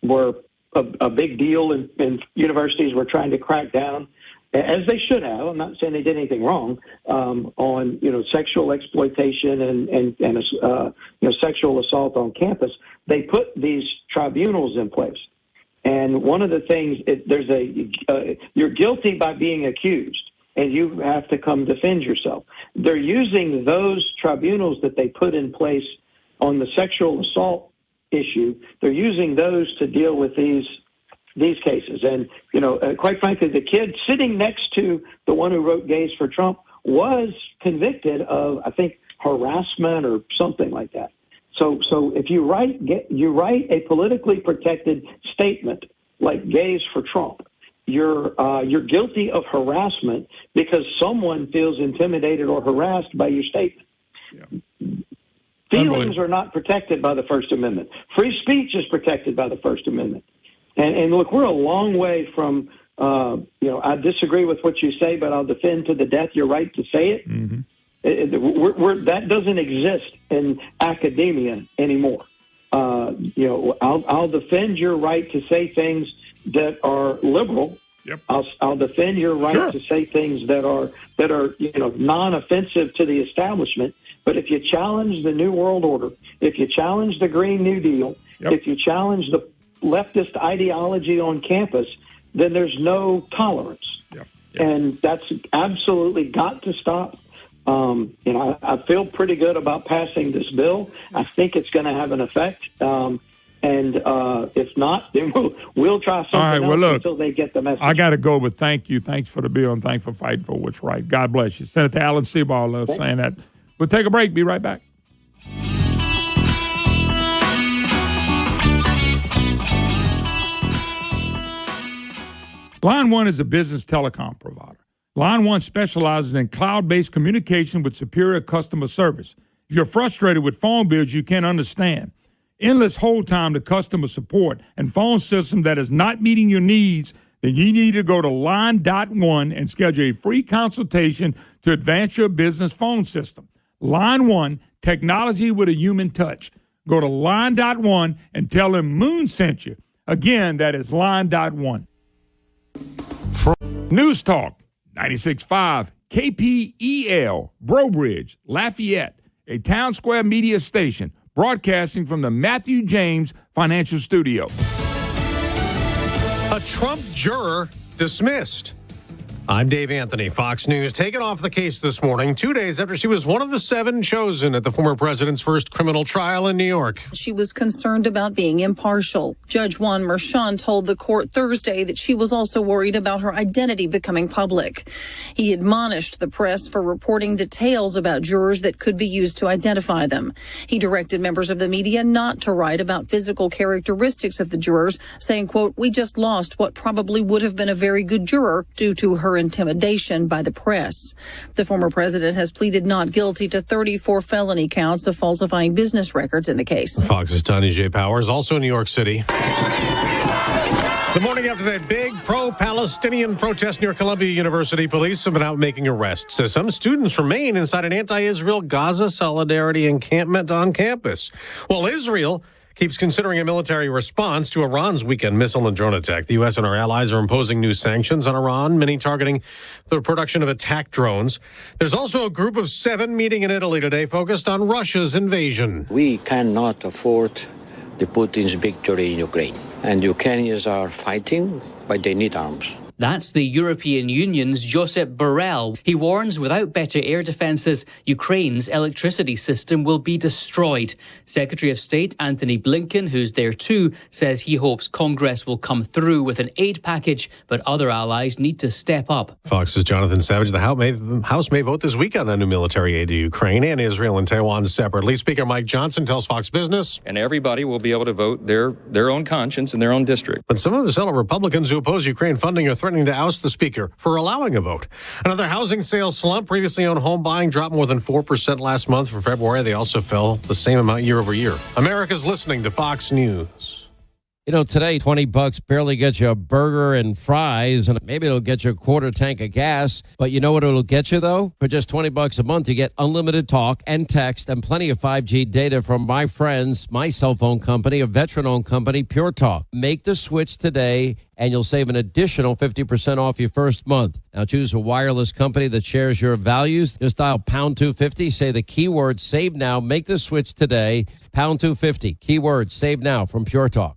were a big deal, and universities were trying to crack down, as they should have. I'm not saying they did anything wrong, on sexual exploitation and sexual assault on campus. They put these tribunals in place, and one of the things you're guilty by being accused, and you have to come defend yourself. They're using those tribunals that they put in place on the sexual assault issue. They're using those to deal with these cases. And, quite frankly, the kid sitting next to the one who wrote Gays for Trump was convicted of, I think, harassment or something like that. So if you write a politically protected statement like Gays for Trump, you're guilty of harassment because someone feels intimidated or harassed by your statement. Yeah. Feelings are not protected by the First Amendment. Free speech is protected by the First Amendment. And look, we're a long way from, I disagree with what you say, but I'll defend to the death your right to say it. Mm-hmm. That doesn't exist in academia anymore. I'll defend your right to say things that are liberal Yep. I'll defend your right to say things that are non-offensive to the establishment. But if you challenge the New World Order, if you challenge the Green New Deal, if you challenge the leftist ideology on campus, then there's no tolerance. And that's absolutely got to stop. I feel pretty good about passing this bill. I think it's going to have an effect. And if not, then we'll try something else until they get the message. I got to go, but thank you. Thanks for the bill, and thanks for fighting for what's right. God bless you. Senator Alan Seabaugh loves saying that. We'll take a break. Be right back. Line One is a business telecom provider. Line One specializes in cloud-based communication with superior customer service. If you're frustrated with phone bills you can't understand, endless hold time to customer support, and phone system that is not meeting your needs, then you need to go to Line.one and schedule a free consultation to advance your business phone system. Line One, technology with a human touch. Go to Line.one and tell them Moon sent you. Again, that is Line.one. News Talk 96.5 KPEL, Brobridge, Lafayette, a Town Square media station, broadcasting from the Matthew James Financial Studio. A Trump juror dismissed. I'm Dave Anthony, Fox News, taken off the case this morning, 2 days after she was one of the 7 chosen at the former president's first criminal trial in New York. She was concerned about being impartial. Judge Juan Merchan told the court Thursday that she was also worried about her identity becoming public. He admonished the press for reporting details about jurors that could be used to identify them. He directed members of the media not to write about physical characteristics of the jurors, saying, quote, "We just lost what probably would have been a very good juror due to her intimidation by the press." The former president has pleaded not guilty to 34 felony counts of falsifying business records in the case. Fox's Tanya J. Powers, also in New York City. The morning after that big pro-Palestinian protest near Columbia University, police have been out making arrests as some students remain inside an anti-Israel Gaza solidarity encampment on campus. While Israel keeps considering a military response to Iran's weekend missile and drone attack, the U.S. and our allies are imposing new sanctions on Iran, many targeting the production of attack drones. There's also a group of 7 meeting in Italy today focused on Russia's invasion. We cannot afford the Putin's victory in Ukraine. And Ukrainians are fighting, but they need arms. That's the European Union's Josep Borrell. He warns without better air defences, Ukraine's electricity system will be destroyed. Secretary of State Antony Blinken, who's there too, says he hopes Congress will come through with an aid package, but other allies need to step up. Fox's Jonathan Savage. The House may vote this weekend on new military aid to Ukraine and Israel and Taiwan separately. Speaker Mike Johnson tells Fox Business. And everybody will be able to vote their own conscience in their own district. But some of the Senate Republicans who oppose Ukraine funding are threatening to oust the speaker for allowing a vote. Another housing sales slump. Previously owned home buying dropped more than 4% last month. For February, they also fell the same amount year over year. America's listening to Fox News. You know, today, $20 barely gets you a burger and fries, and maybe it'll get you a quarter tank of gas. But you know what it'll get you, though? For just $20 a month, you get unlimited talk and text and plenty of 5G data from my friends, my cell phone company, a veteran-owned company, Pure Talk. Make the switch today, and you'll save an additional 50% off your first month. Now, choose a wireless company that shares your values. Just dial pound 250, say the keyword save now. Make the switch today. Pound 250, keyword save now from Pure Talk.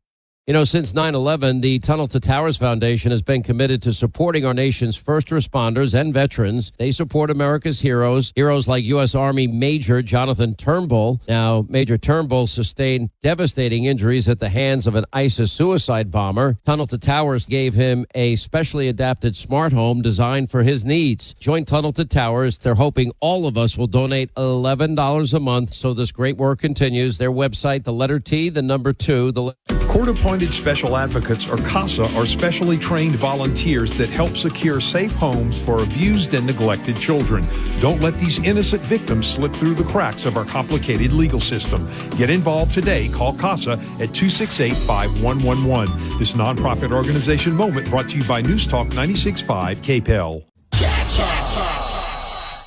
You know, since 9/11, the Tunnel to Towers Foundation has been committed to supporting our nation's first responders and veterans. They support America's heroes like U.S. Army Major Jonathan Turnbull. Now, Major Turnbull sustained devastating injuries at the hands of an ISIS suicide bomber. Tunnel to Towers gave him a specially adapted smart home designed for his needs. Join Tunnel to Towers. They're hoping all of us will donate $11 a month so this great work continues. Their website, the letter T, the number 2, the Court-appointed special advocates, or CASA, are specially trained volunteers that help secure safe homes for abused and neglected children. Don't let these innocent victims slip through the cracks of our complicated legal system. Get involved today. Call CASA at 268-5111. This nonprofit organization moment brought to you by News Talk 96.5 KPEL.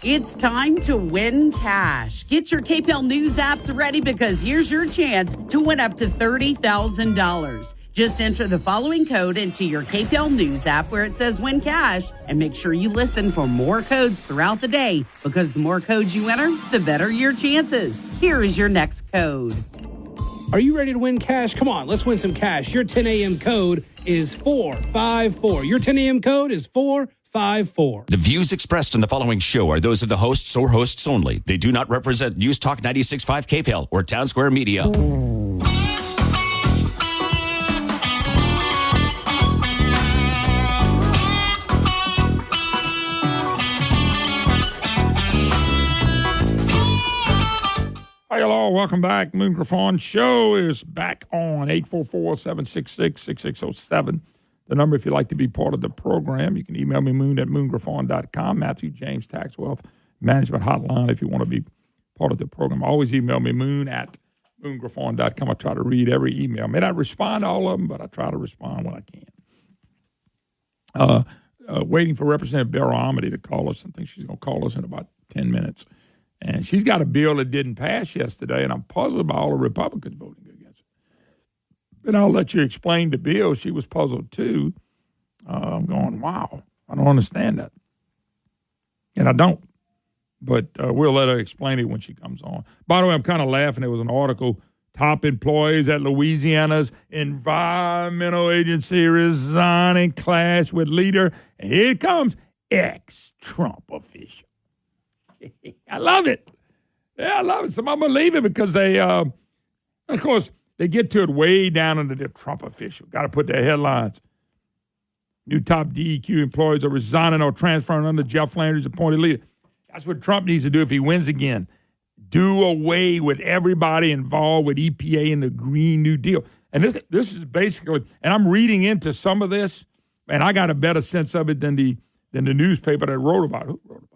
It's time to win cash. Get your KPEL News apps ready because here's your chance to win up to $30,000. Just enter the following code into your KPL News app where it says win cash, and make sure you listen for more codes throughout the day, because the more codes you enter, the better your chances. Here is your next code. Are you ready to win cash? Come on, let's win some cash. Your 10 a.m. code is 454. Your 10 a.m. code is 454. The views expressed in the following show are those of the hosts or hosts only. They do not represent News Talk 96.5 KPL or Town Square Media. Hi, hello, welcome back. Moon Griffon Show is back on 844-766-6607. The number if you'd like to be part of the program. You can email me, moon@moongriffon.com. Matthew James Tax Wealth Management Hotline if you want to be part of the program. Always email me, moon@moongriffon.com. I try to read every email. May not respond to all of them, but I try to respond when I can. Waiting for Representative Beryl Amity to call us. I think she's going to call us in about 10 minutes. And she's got a bill that didn't pass yesterday, and I'm puzzled by all the Republicans voting against it. But I'll let you explain the bill. She was puzzled, too. I'm going, wow, I don't understand that. And I don't. But we'll let her explain it when she comes on. By the way, I'm kind of laughing. There was an article, top employees at Louisiana's environmental agency resigning, clash with leader. And here it comes, ex-Trump official. I love it. Yeah, I love it. Some of them believe it because they, of course, they get to it way down under the Trump official. Got to put their headlines. New top DEQ employees are resigning or transferring under Jeff Landry's appointed leader. That's what Trump needs to do if he wins again. Do away with everybody involved with EPA and the Green New Deal. And this is basically, and I'm reading into some of this, and I got a better sense of it than the newspaper that wrote about it. Who wrote about it?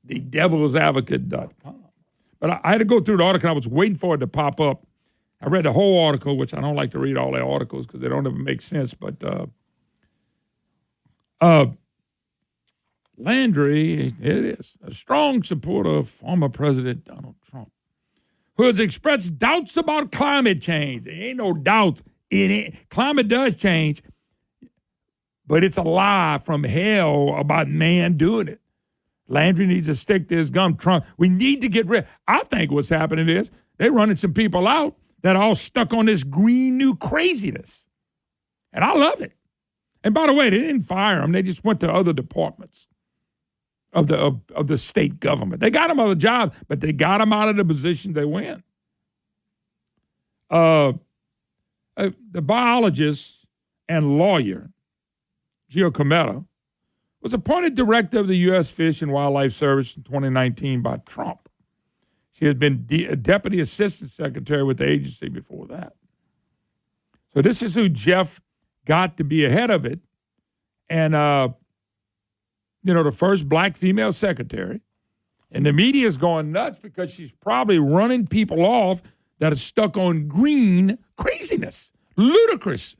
The devilsadvocate.com. But I had to go through the article. I was waiting for it to pop up. I read the whole article, which I don't like to read all the articles because they don't ever make sense. But Landry, here it is, a strong supporter of former President Donald Trump, who has expressed doubts about climate change. There ain't no doubts. Climate does change. But it's a lie from hell about man doing it. Landry needs to stick to his gum. Trump, we need to get rid. I think what's happening is they're running some people out that are all stuck on this green new craziness. And I love it. And by the way, they didn't fire them. They just went to other departments of the state government. They got them other jobs, but they got them out of the position they win. The biologist and lawyer, Gio Cometa, was appointed director of the U.S. Fish and Wildlife Service in 2019 by Trump. She had been deputy assistant secretary with the agency before that. So this is who Jeff got to be ahead of it. And, the first black female secretary. And the media is going nuts because she's probably running people off that are stuck on green craziness, ludicrous,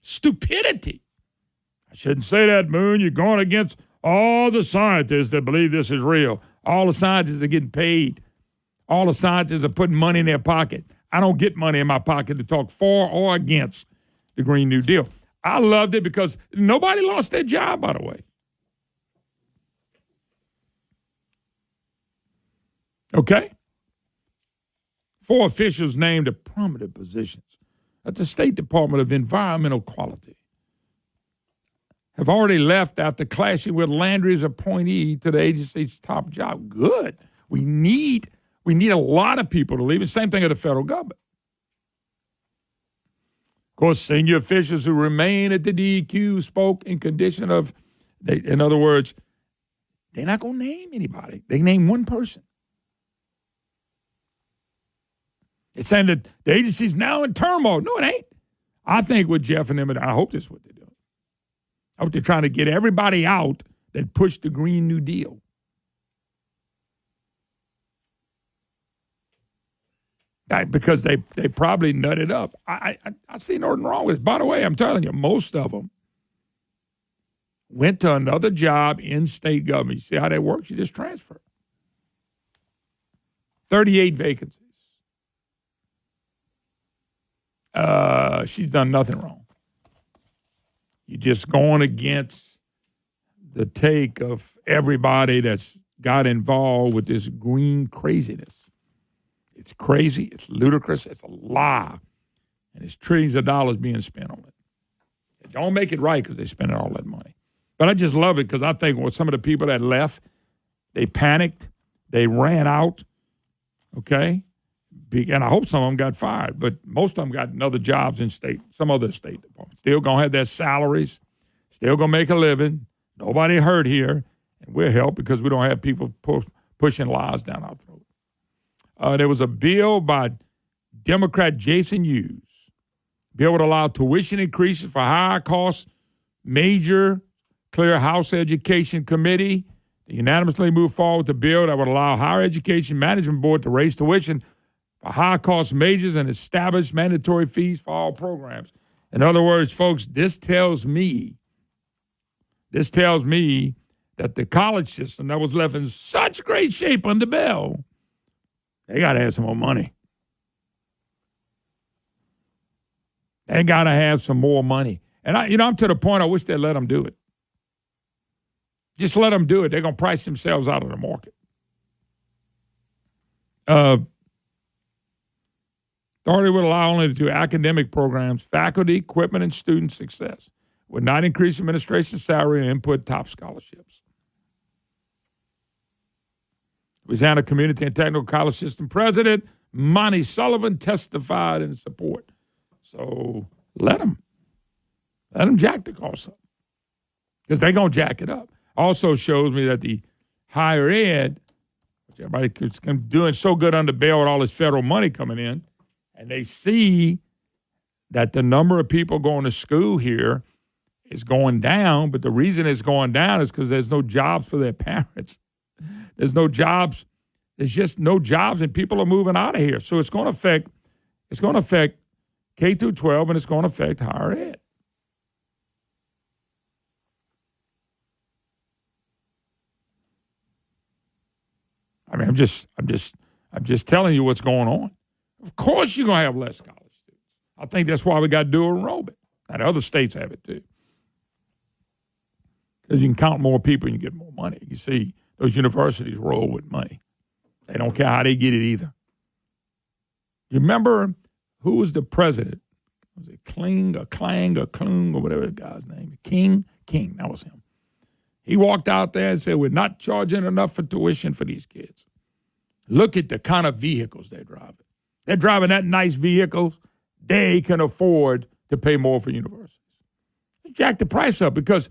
stupidity. I shouldn't say that, Moon. You're going against all the scientists that believe this is real. All the scientists are getting paid. All the scientists are putting money in their pocket. I don't get money in my pocket to talk for or against the Green New Deal. I loved it because nobody lost their job, by the way. Okay? 4 officials named to prominent positions at the State Department of Environmental Quality have already left after clashing with Landry's appointee to the agency's top job. Good. We need a lot of people to leave. The same thing at the federal government. Of course, senior officials who remain at the DEQ spoke in condition of, in other words, they're not going to name anybody. They name one person. It's saying that the agency's now in turmoil. No, it ain't. I think with Jeff and them, I hope this is what they're doing. I hope they're trying to get everybody out that pushed the Green New Deal. Because they probably nutted up. I see nothing wrong with it. By the way, I'm telling you, most of them went to another job in state government. You see how that works? You just transfer. 38 vacancies. She's done nothing wrong. You're just going against the take of everybody that's got involved with this green craziness. It's crazy. It's ludicrous. It's a lie. And it's trillions of dollars being spent on it. It don't make it right because they're spending all that money. But I just love it because I think with some of the people that left, they panicked. They ran out. Okay? And I hope some of them got fired. But most of them got other jobs in some other state departments. Still going to have their salaries. Still going to make a living. Nobody hurt here. And we'll help because we don't have people pushing lies down our throat. There was a bill by Democrat Jason Hughes. Bill would allow tuition increases for high-cost major Clear House Education Committee. They unanimously moved forward with the bill that would allow Higher Education Management Board to raise tuition for high-cost majors and establish mandatory fees for all programs. In other words, folks, this tells me that the college system that was left in such great shape under Bell, they got to have some more money. They got to have some more money. And I'm to the point I wish they'd let them do it. Just let them do it. They're going to price themselves out of the market. Authority would allow only to do academic programs, faculty, equipment, and student success. Would not increase administration salary and input top scholarships. Louisiana Community and Technical College System President Monty Sullivan testified in support. So let them jack the cost up because they're going to jack it up. Also shows me that the higher ed, which everybody's doing so good under Bell with all this federal money coming in, and they see that the number of people going to school here is going down, but the reason it's going down is because there's no jobs for their parents. There's no jobs. There's just no jobs, and people are moving out of here. So it's going to affect K through 12, and it's going to affect higher ed. I mean, I'm just telling you what's going on. Of course, you're going to have less college students. I think that's why we got dual enrollment. And other states have it too, because you can count more people and you get more money. You see, those universities roll with money. They don't care how they get it either. You remember who was the president? Was it Kling or Klung or whatever the guy's name? King, that was him. He walked out there and said, we're not charging enough for tuition for these kids. Look at the kind of vehicles they're driving. They're driving that nice vehicles. They can afford to pay more for universities. Jack the price up because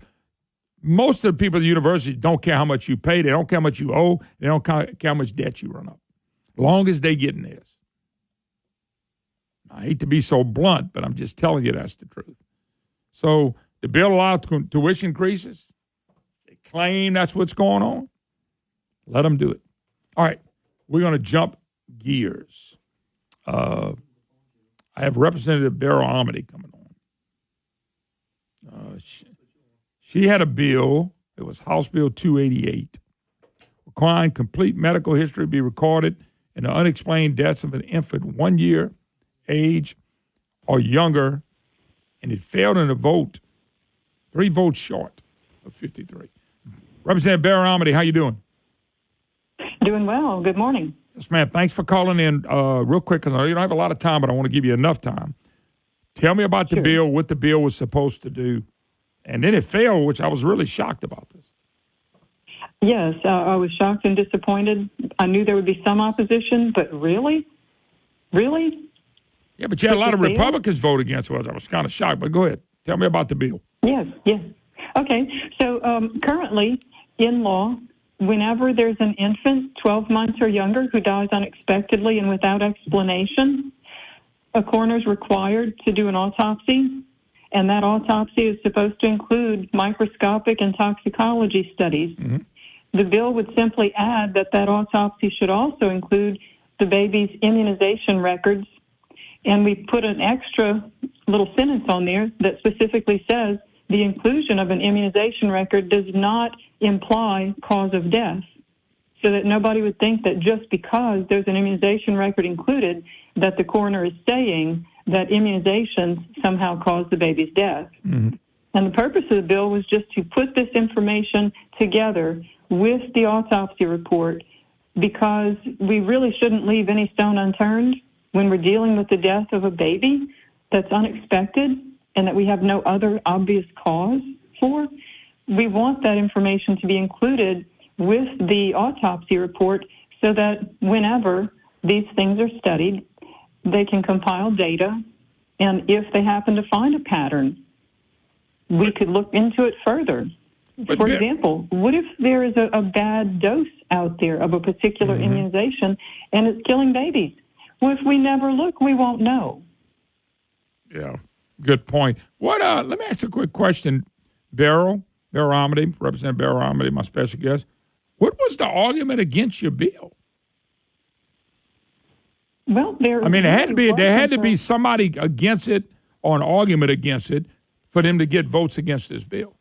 most of the people at the university don't care how much you pay. They don't care how much you owe. They don't care how much debt you run up. As long as they getting this. I hate to be so blunt, but I'm just telling you that's the truth. So the bill allowed tuition increases. They claim that's what's going on. Let them do it. All right, we're going to jump gears. I have Representative Beryl Amity coming on. She had a bill. It was House Bill 288, requiring complete medical history be recorded in the unexplained deaths of an infant 1 year age or younger, and it failed in a vote, 3 votes short of 53. Representative Beryl Amity, how you doing? Doing well. Good morning. Yes, ma'am. Thanks for calling in real quick, because I know you don't have a lot of time, but I want to give you enough time. Tell me about the bill, what the bill was supposed to do, and then it failed, which I was really shocked about this. Yes, I was shocked and disappointed. I knew there would be some opposition, but really? Really? Yeah, but you had a lot of Republicans vote against it. I was kind of shocked, but go ahead. Tell me about the bill. Yes. Okay, so currently in law, whenever there's an infant 12 months or younger who dies unexpectedly and without explanation, a coroner is required to do an autopsy, and that autopsy is supposed to include microscopic and toxicology studies. Mm-hmm. The bill would simply add that autopsy should also include the baby's immunization records, and we put an extra little sentence on there that specifically says the inclusion of an immunization record does not imply cause of death. so that nobody would think that just because there's an immunization record included, that the coroner is saying that immunizations somehow caused the baby's death. Mm-hmm. And the purpose of the bill was just to put this information together with the autopsy report, because we really shouldn't leave any stone unturned when we're dealing with the death of a baby that's unexpected and that we have no other obvious cause for. We want that information to be included with the autopsy report so that whenever these things are studied, they can compile data, and if they happen to find a pattern, we could look into it further. For example, what if there is a bad dose out there of a particular immunization and it's killing babies? Well, if we never look, we won't know. Yeah, good point. What? Let me ask you a quick question. Beryl Amity, Representative Beryl Amity, my special guest. What was the argument against your bill? Well, there had to be somebody against it or an argument against it for them to get votes against this bill.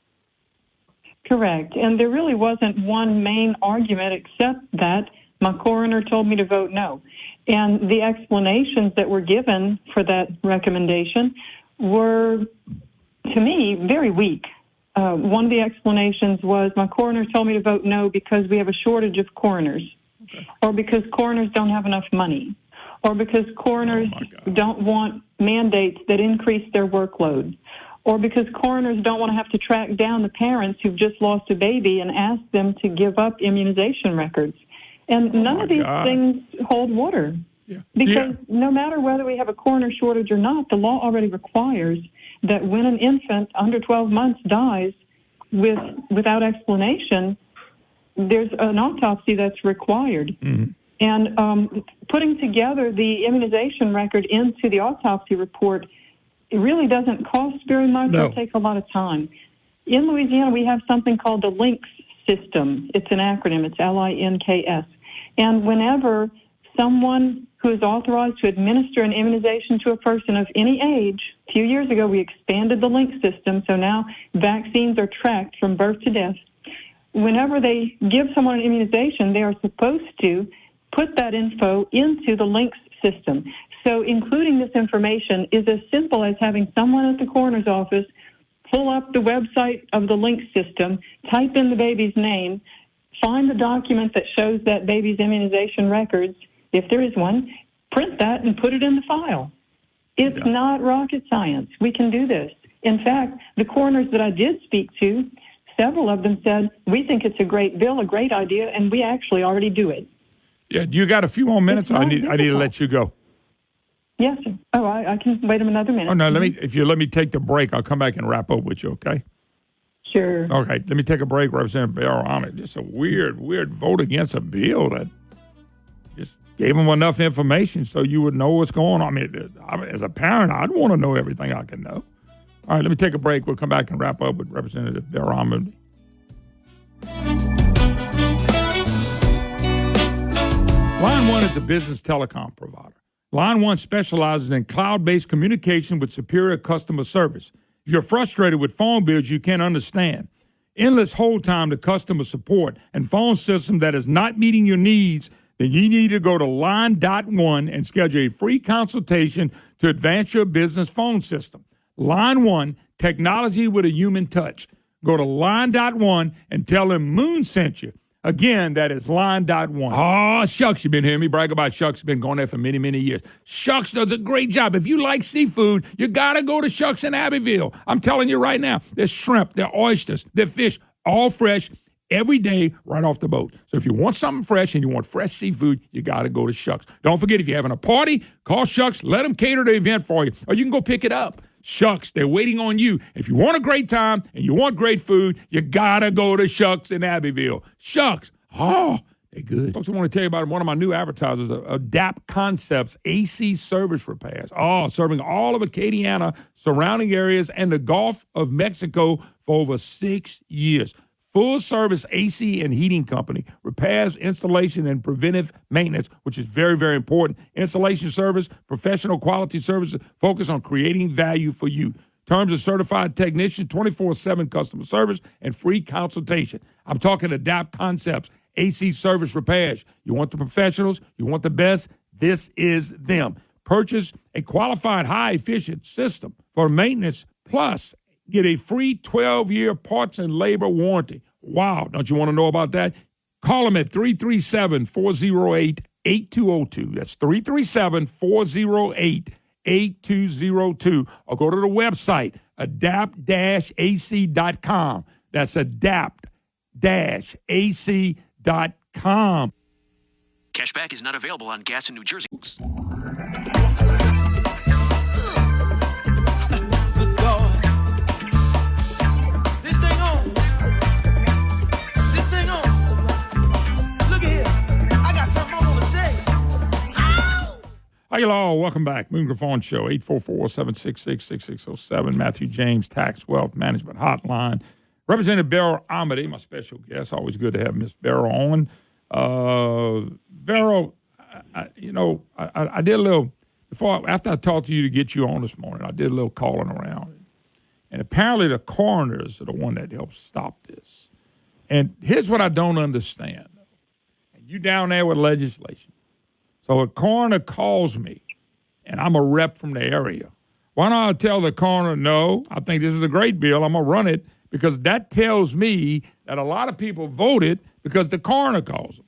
Correct. And there really wasn't one main argument except that my coroner told me to vote no. And the explanations that were given for that recommendation were, to me, very weak. One of the explanations was my coroner told me to vote no because we have a shortage of coroners, or because coroners don't have enough money, or because coroners don't want mandates that increase their workload, or because coroners don't want to have to track down the parents who've just lost a baby and ask them to give up immunization records. And none of these things hold water. Yeah. Because no matter whether we have a coroner shortage or not, the law already requires that when an infant under 12 months dies without explanation, there's an autopsy that's required. Mm-hmm. And putting together the immunization record into the autopsy report, it really doesn't cost very much. No. It takes a lot of time. In Louisiana, we have something called the LINKS system. It's an acronym. It's LINKS. And whenever someone who is authorized to administer an immunization to a person of any age, a few years ago we expanded the LINK system, so now vaccines are tracked from birth to death. Whenever they give someone an immunization, they are supposed to put that info into the LINKS system. So including this information is as simple as having someone at the coroner's office pull up the website of the LINKS system, type in the baby's name, find the document that shows that baby's immunization records, if there is one, print that and put it in the file. It's not rocket science. We can do this. In fact, the coroners that I did speak to, several of them said, we think it's a great bill, a great idea, and we actually already do it. Yeah, you got a few more minutes? I need to let you go. Yes, sir. Oh, I can wait another minute. Oh, no, if you let me take the break, I'll come back and wrap up with you, okay? Sure. Okay, let me take a break, Representative Beryl Amity. Just a weird vote against a bill that just gave them enough information so you would know what's going on. I mean, as a parent, I'd want to know everything I can know. All right, let me take a break. We'll come back and wrap up with Representative Beryl Amity. Line One is a business telecom provider. Line One specializes in cloud-based communication with superior customer service. If you're frustrated with phone bills you can't understand, endless hold time to customer support, and phone system that is not meeting your needs, then you need to go to Line.1 and schedule a free consultation to advance your business phone system. Line One, technology with a human touch. Go to Line.1 and tell them Moon sent you. Again, that is Line.1. Oh, Shucks, you've been hearing me brag about Shucks. Been going there for many, many years. Shucks does a great job. If you like seafood, you got to go to Shucks in Abbeville. I'm telling you right now, there's shrimp, there's oysters, there's fish, all fresh every day right off the boat. So if you want something fresh and you want fresh seafood, you got to go to Shucks. Don't forget, if you're having a party, call Shucks. Let them cater the event for you. Or you can go pick it up. Shucks, they're waiting on you. If you want a great time and you want great food, you got to go to Shucks in Abbeville. Shucks, oh, they're good. Folks, I want to tell you about one of my new advertisers, Adapt Concepts AC Service Repairs. Oh, serving all of Acadiana, surrounding areas, and the Gulf of Mexico for over 6 years. Full-service AC and heating company, repairs, installation, and preventive maintenance, which is very, very important. Installation service, professional quality services, focus on creating value for you. Terms of certified technician, 24/7 customer service, and free consultation. I'm talking Adapt Concepts, AC Service Repairs. You want the professionals, you want the best, this is them. Purchase a qualified high-efficient system for maintenance, plus get a free 12-year parts and labor warranty. Wow, don't you want to know about that? Call them at 337-408-8202. That's 337-408-8202. Or go to the website, adapt-ac.com. That's adapt-ac.com. Cashback is not available on gas in New Jersey. Hi, y'all. Welcome back. Moon Griffon Show, 844-766-6607. Matthew James, Tax Wealth Management Hotline. Representative Beryl Amity, my special guest. Always good to have Miss Beryl on. Beryl, I did a little, after I talked to you to get you on this morning, I did a little calling around. And apparently the coroners are the one that helped stop this. And here's what I don't understand. You down there with legislation. So a coroner calls me, and I'm a rep from the area. Why don't I tell the coroner, no, I think this is a great bill, I'm going to run it, because that tells me that a lot of people voted because the coroner calls them.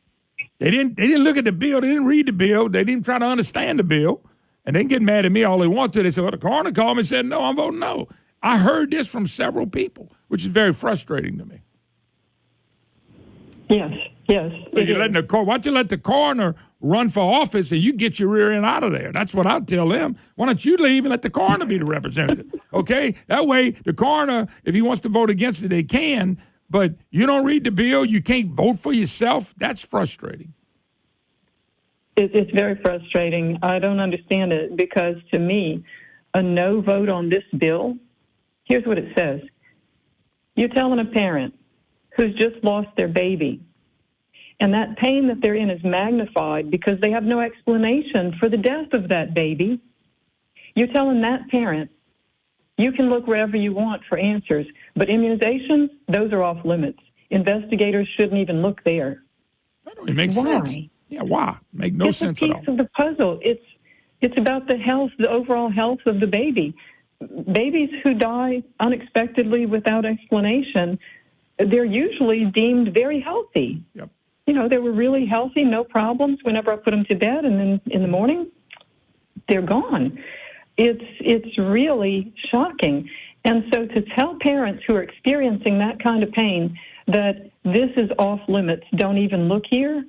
They didn't look at the bill, they didn't read the bill, they didn't try to understand the bill, and they can get mad at me all they want to. They said, well, the coroner called me and said, no, I'm voting no. I heard this from several people, which is very frustrating to me. Yes. Why don't you let the coroner run for office and you get your rear end out of there? That's what I'd tell them. Why don't you leave and let the coroner be the representative? Okay? That way, the coroner, if he wants to vote against it, they can, but you don't read the bill, you can't vote for yourself. That's frustrating. It's very frustrating. I don't understand it because, to me, a no vote on this bill, here's what it says. You're telling a parent who's just lost their baby, and that pain that they're in is magnified because they have no explanation for the death of that baby. You're telling that parent, you can look wherever you want for answers, but immunizations, those are off limits. Investigators shouldn't even look there. That don't even make sense. Yeah, why? Make no sense at all. It's a piece of the puzzle. It's about the health, the overall health of the baby. Babies who die unexpectedly without explanation, they're usually deemed very healthy. Yep. You know, they were really healthy, no problems whenever I put them to bed, and then in the morning, they're gone. It's really shocking. And so to tell parents who are experiencing that kind of pain that this is off limits, don't even look here,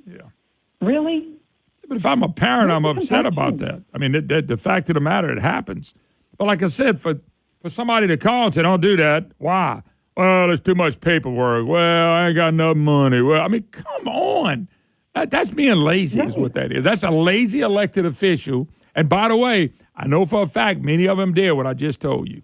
really? But if I'm a parent, I'm upset about that. I mean, the fact of the matter, it happens. But like I said, for somebody to call and say, don't do that, why? Well, there's too much paperwork. Well, I ain't got enough money. Well, I mean, come on. That's being lazy is what that is. That's a lazy elected official. And by the way, I know for a fact many of them did what I just told you.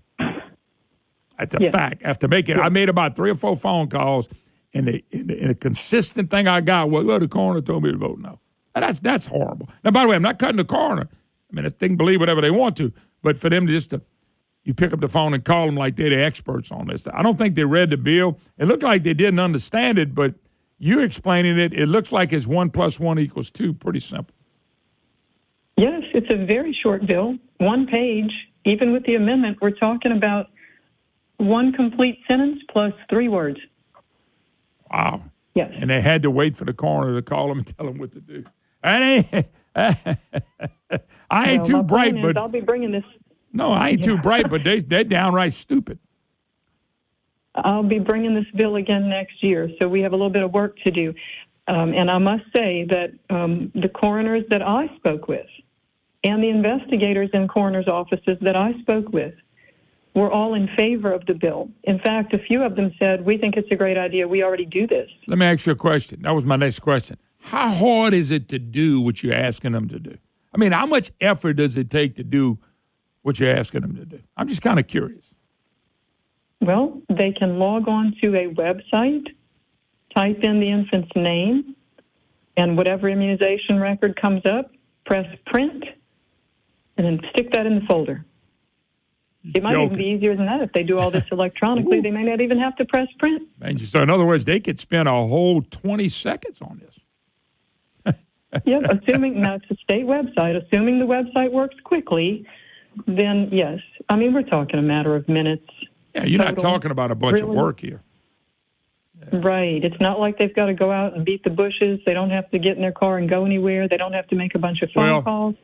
That's a fact. After making, I made about 3 or 4 phone calls, and the consistent thing I got was, well, the coroner told me to vote no. And that's horrible. Now, by the way, I'm not cutting the coroner. I mean, they can believe whatever they want to, but for them to you pick up the phone and call them like they're the experts on this. I don't think they read the bill. It looked like they didn't understand it, but you explaining it, it looks like it's 1 + 1 = 2. Pretty simple. Yes, it's a very short bill, 1 page. Even with the amendment, we're talking about 1 complete sentence plus 3 words. Wow. Yes. And they had to wait for the coroner to call them and tell them what to do. I ain't too bright, but I'll be bringing this. No, I ain't too bright, but they're downright stupid. I'll be bringing this bill again next year, so we have a little bit of work to do. And I must say that the coroners that I spoke with and the investigators in coroners' offices that I spoke with were all in favor of the bill. In fact, a few of them said, we think it's a great idea. We already do this. Let me ask you a question. That was my next question. How hard is it to do what you're asking them to do? I mean, how much effort does it take to do what you're asking them to do? I'm just kind of curious. Well, they can log on to a website, type in the infant's name, and whatever immunization record comes up, press print, and then stick that in the folder. It might even be easier than that if they do all this electronically. They may not even have to press print. So, in other words, they could spend a whole 20 seconds on this. Yep, assuming now it's a state website. Assuming the website works quickly, then yes. I mean, we're talking a matter of minutes. Yeah, you're not talking about a bunch of work here. Yeah. Right. It's not like they've got to go out and beat the bushes. They don't have to get in their car and go anywhere. They don't have to make a bunch of phone calls.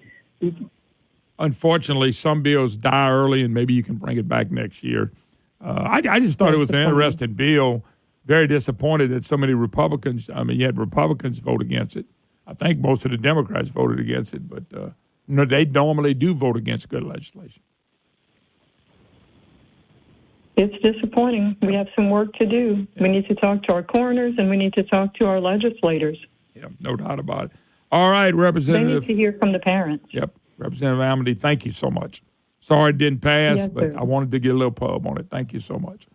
Unfortunately, some bills die early, and maybe you can bring it back next year. I just thought it was an interesting bill. Very disappointed that so many Republicans, you had Republicans vote against it. I think most of the Democrats voted against it, but they normally do vote against good legislation. It's disappointing. We have some work to do. Yeah. We need to talk to our coroners, and we need to talk to our legislators. Yeah, no doubt about it. All right, Representative. They need to hear from the parents. Yep. Representative Amity, thank you so much. Sorry it didn't pass, but I wanted to get a little pub on it. Thank you so much.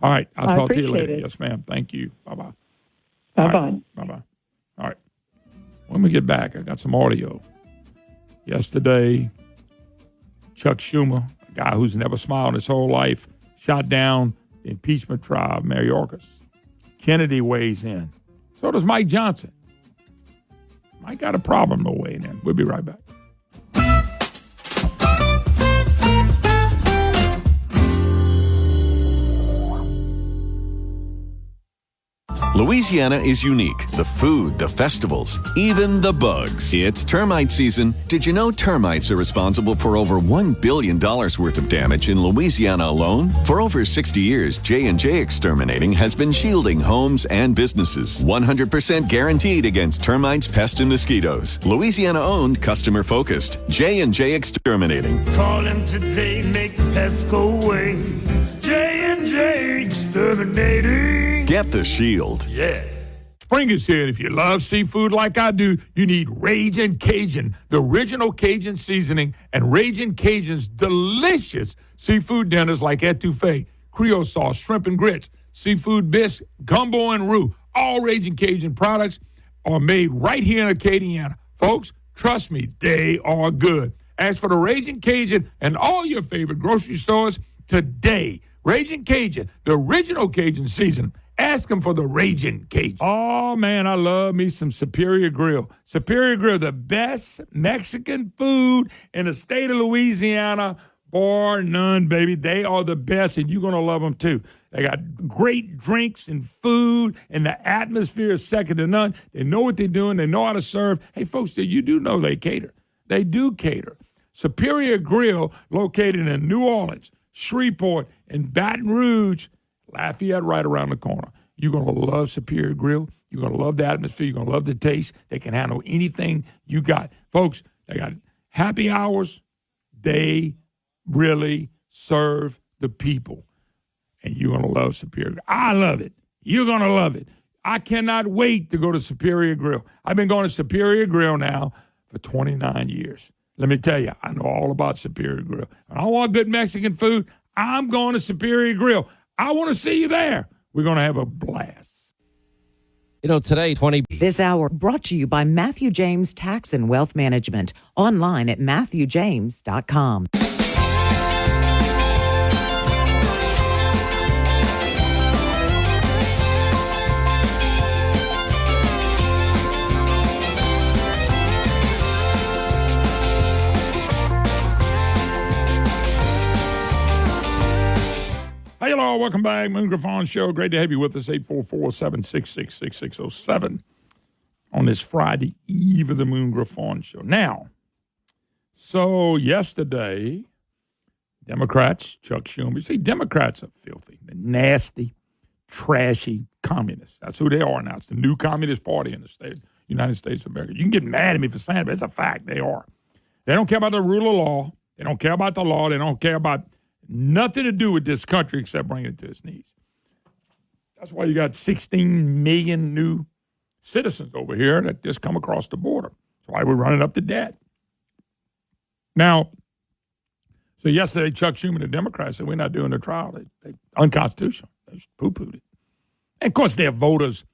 All right, I'll talk to you later. Yes, ma'am. Thank you. Bye-bye. Bye-bye. Bye-bye. All right. When we get back, I got some audio. Yesterday, Chuck Schumer, a guy who's never smiled his whole life, shot down the impeachment trial of Mayorkas. Kennedy weighs in. So does Mike Johnson. Mike got a problem to weigh in. We'll be right back. Louisiana is unique. The food, the festivals, even the bugs. It's termite season. Did you know termites are responsible for over $1 billion worth of damage in Louisiana alone? For over 60 years, J&J Exterminating has been shielding homes and businesses. 100% guaranteed against termites, pests, and mosquitoes. Louisiana-owned, customer-focused. J&J Exterminating. Call him today, make the pests go away. J&J Exterminating. Get the shield. Yeah. Spring is here, and if you love seafood like I do, you need Ragin' Cajun, the original Cajun seasoning, and Ragin' Cajun's delicious seafood dinners like etouffee, Creole sauce, shrimp and grits, seafood bisque, gumbo and roux. All Ragin' Cajun products are made right here in Acadiana. Folks, trust me, they are good. Ask for the Ragin' Cajun and all your favorite grocery stores today. Ragin' Cajun, the original Cajun season. Ask them for the Ragin' Cajun. Oh, man, I love me some Superior Grill. Superior Grill, the best Mexican food in the state of Louisiana, bar none, baby. They are the best, and you're going to love them, too. They got great drinks and food, and the atmosphere is second to none. They know what they're doing. They know how to serve. Hey, folks, you do know they cater. They do cater. Superior Grill, located in New Orleans, Shreveport, and Baton Rouge, Lafayette right around the corner. You're going to love Superior Grill. You're going to love the atmosphere. You're going to love the taste. They can handle anything you got. Folks, they got happy hours. They really serve the people. And you're going to love Superior Grill. I love it. You're going to love it. I cannot wait to go to Superior Grill. I've been going to Superior Grill now for 29 years. Let me tell you, I know all about Superior Grill. When I want good Mexican food, I'm going to Superior Grill. I want to see you there. We're going to have a blast. You know, today, This hour brought to you by Matthew James Tax and Wealth Management. Online at MatthewJames.com. Hey, hello, welcome back. Moon Griffon Show. Great to have you with us. 844-766-6607 on this Friday eve of the Moon Griffon Show. Now, so yesterday, Democrats, Chuck Schumer, see, Democrats are filthy. They're nasty, trashy communists. That's who they are now. It's the new Communist Party in the United States of America. You can get mad at me for saying it, but it's a fact. They are. They don't care about the rule of law. They don't care about the law. They don't care about nothing to do with this country except bringing it to its knees. That's why you got 16 million new citizens over here that just come across the border. That's why we're running up the debt. Now, so yesterday, Chuck Schumer, the Democrats, said we're not doing the trial. They unconstitutional. They poo-pooed it. And, of course, their voters,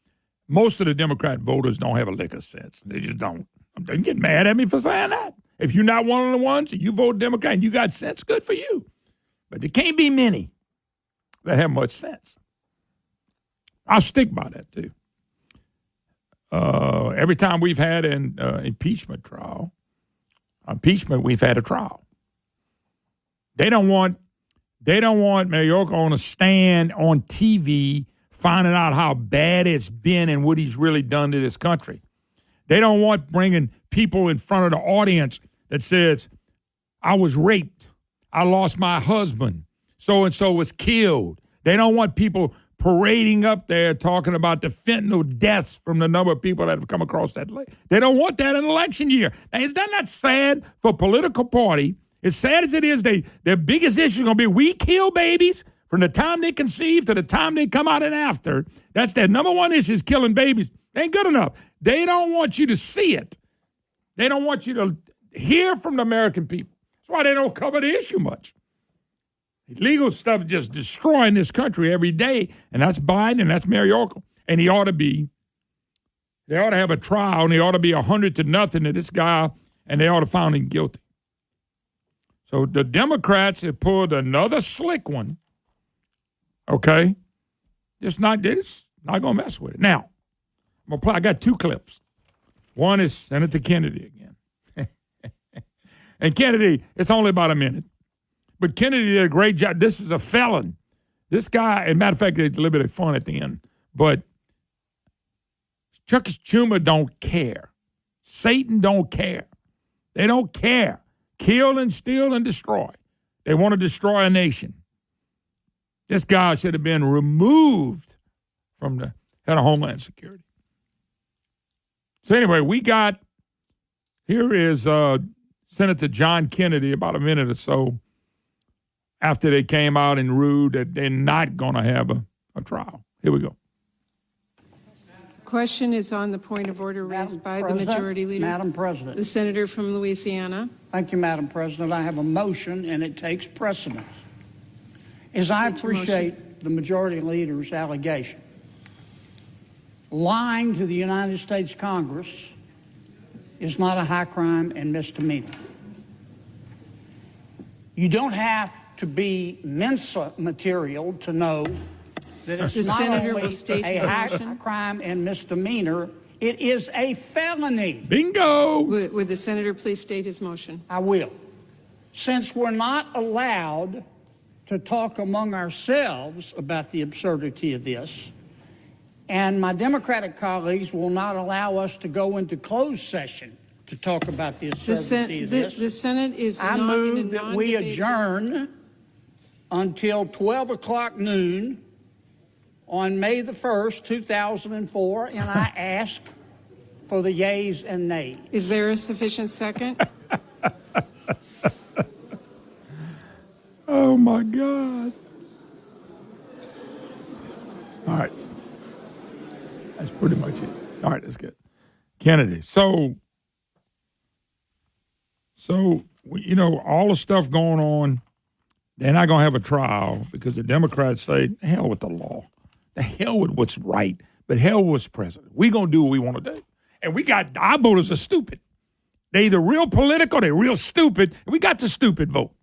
most of the Democrat voters don't have a lick of sense. They just don't. They get mad at me for saying that. If you're not one of the ones, you vote Democrat and you got sense, good for you. But there can't be many that have much sense. I'll stick by that, too. Every time we've had an impeachment, we've had a trial. They don't want Mayorkas on a stand on TV finding out how bad it's been and what he's really done to this country. They don't want bringing people in front of the audience that says, I was raped, I lost my husband, so-and-so was killed. They don't want people parading up there talking about the fentanyl deaths from the number of people that have come across that lake. They don't want that in election year. Now, is that not sad for a political party? As sad as it is, their biggest issue is going to be we kill babies from the time they conceive to the time they come out and after. That's their number one issue, is killing babies. Ain't good enough. They don't want you to see it. They don't want you to hear from the American people. That's why they don't cover the issue much. Illegal stuff is just destroying this country every day, and that's Biden and that's Mayorkas. And they ought to have a trial, and they ought to be 100-0 to this guy, and they ought to find him guilty. So the Democrats have pulled another slick one, okay? They're just not going to mess with it. Now, I got two clips. One is Senator Kennedy again. And Kennedy, it's only about a minute. But Kennedy did a great job. This is a felon. This guy, as a matter of fact, it's a little bit of fun at the end. But Chuck Schumer don't care. Satan don't care. They don't care. Kill and steal and destroy. They want to destroy a nation. This guy should have been removed from the head of Homeland Security. So anyway, here is Senator John Kennedy about a minute or so after they came out and ruled that they're not going to have a trial. Here we go. Question is on the point of order raised by the Majority Leader. Madam President. The Senator from Louisiana. Thank you, Madam President. I have a motion, and it takes precedence. As I appreciate the Majority Leader's allegation, lying to the United States Congress is not a high crime and misdemeanor. You don't have to be Mensa material to know that it's the not Senator only a high crime and misdemeanor, it is a felony. Bingo! Would the Senator please state his motion? I will. Since we're not allowed to talk among ourselves about the absurdity of this, and my Democratic colleagues will not allow us to go into closed session to talk about the absurdity of this. The Senate is I not move in a that we adjourn until 12 o'clock noon on May the 1st, 2004, and I ask for the yeas and nays. Is there a sufficient second? Oh, my God. All right. That's pretty much it. All right, that's good. Kennedy. So, you know, all the stuff going on, they're not going to have a trial because the Democrats say, hell with the law. The hell with what's right, but hell with what's president. We're going to do what we want to do. And our voters are stupid. They either real political, they're real stupid, and we got the stupid vote.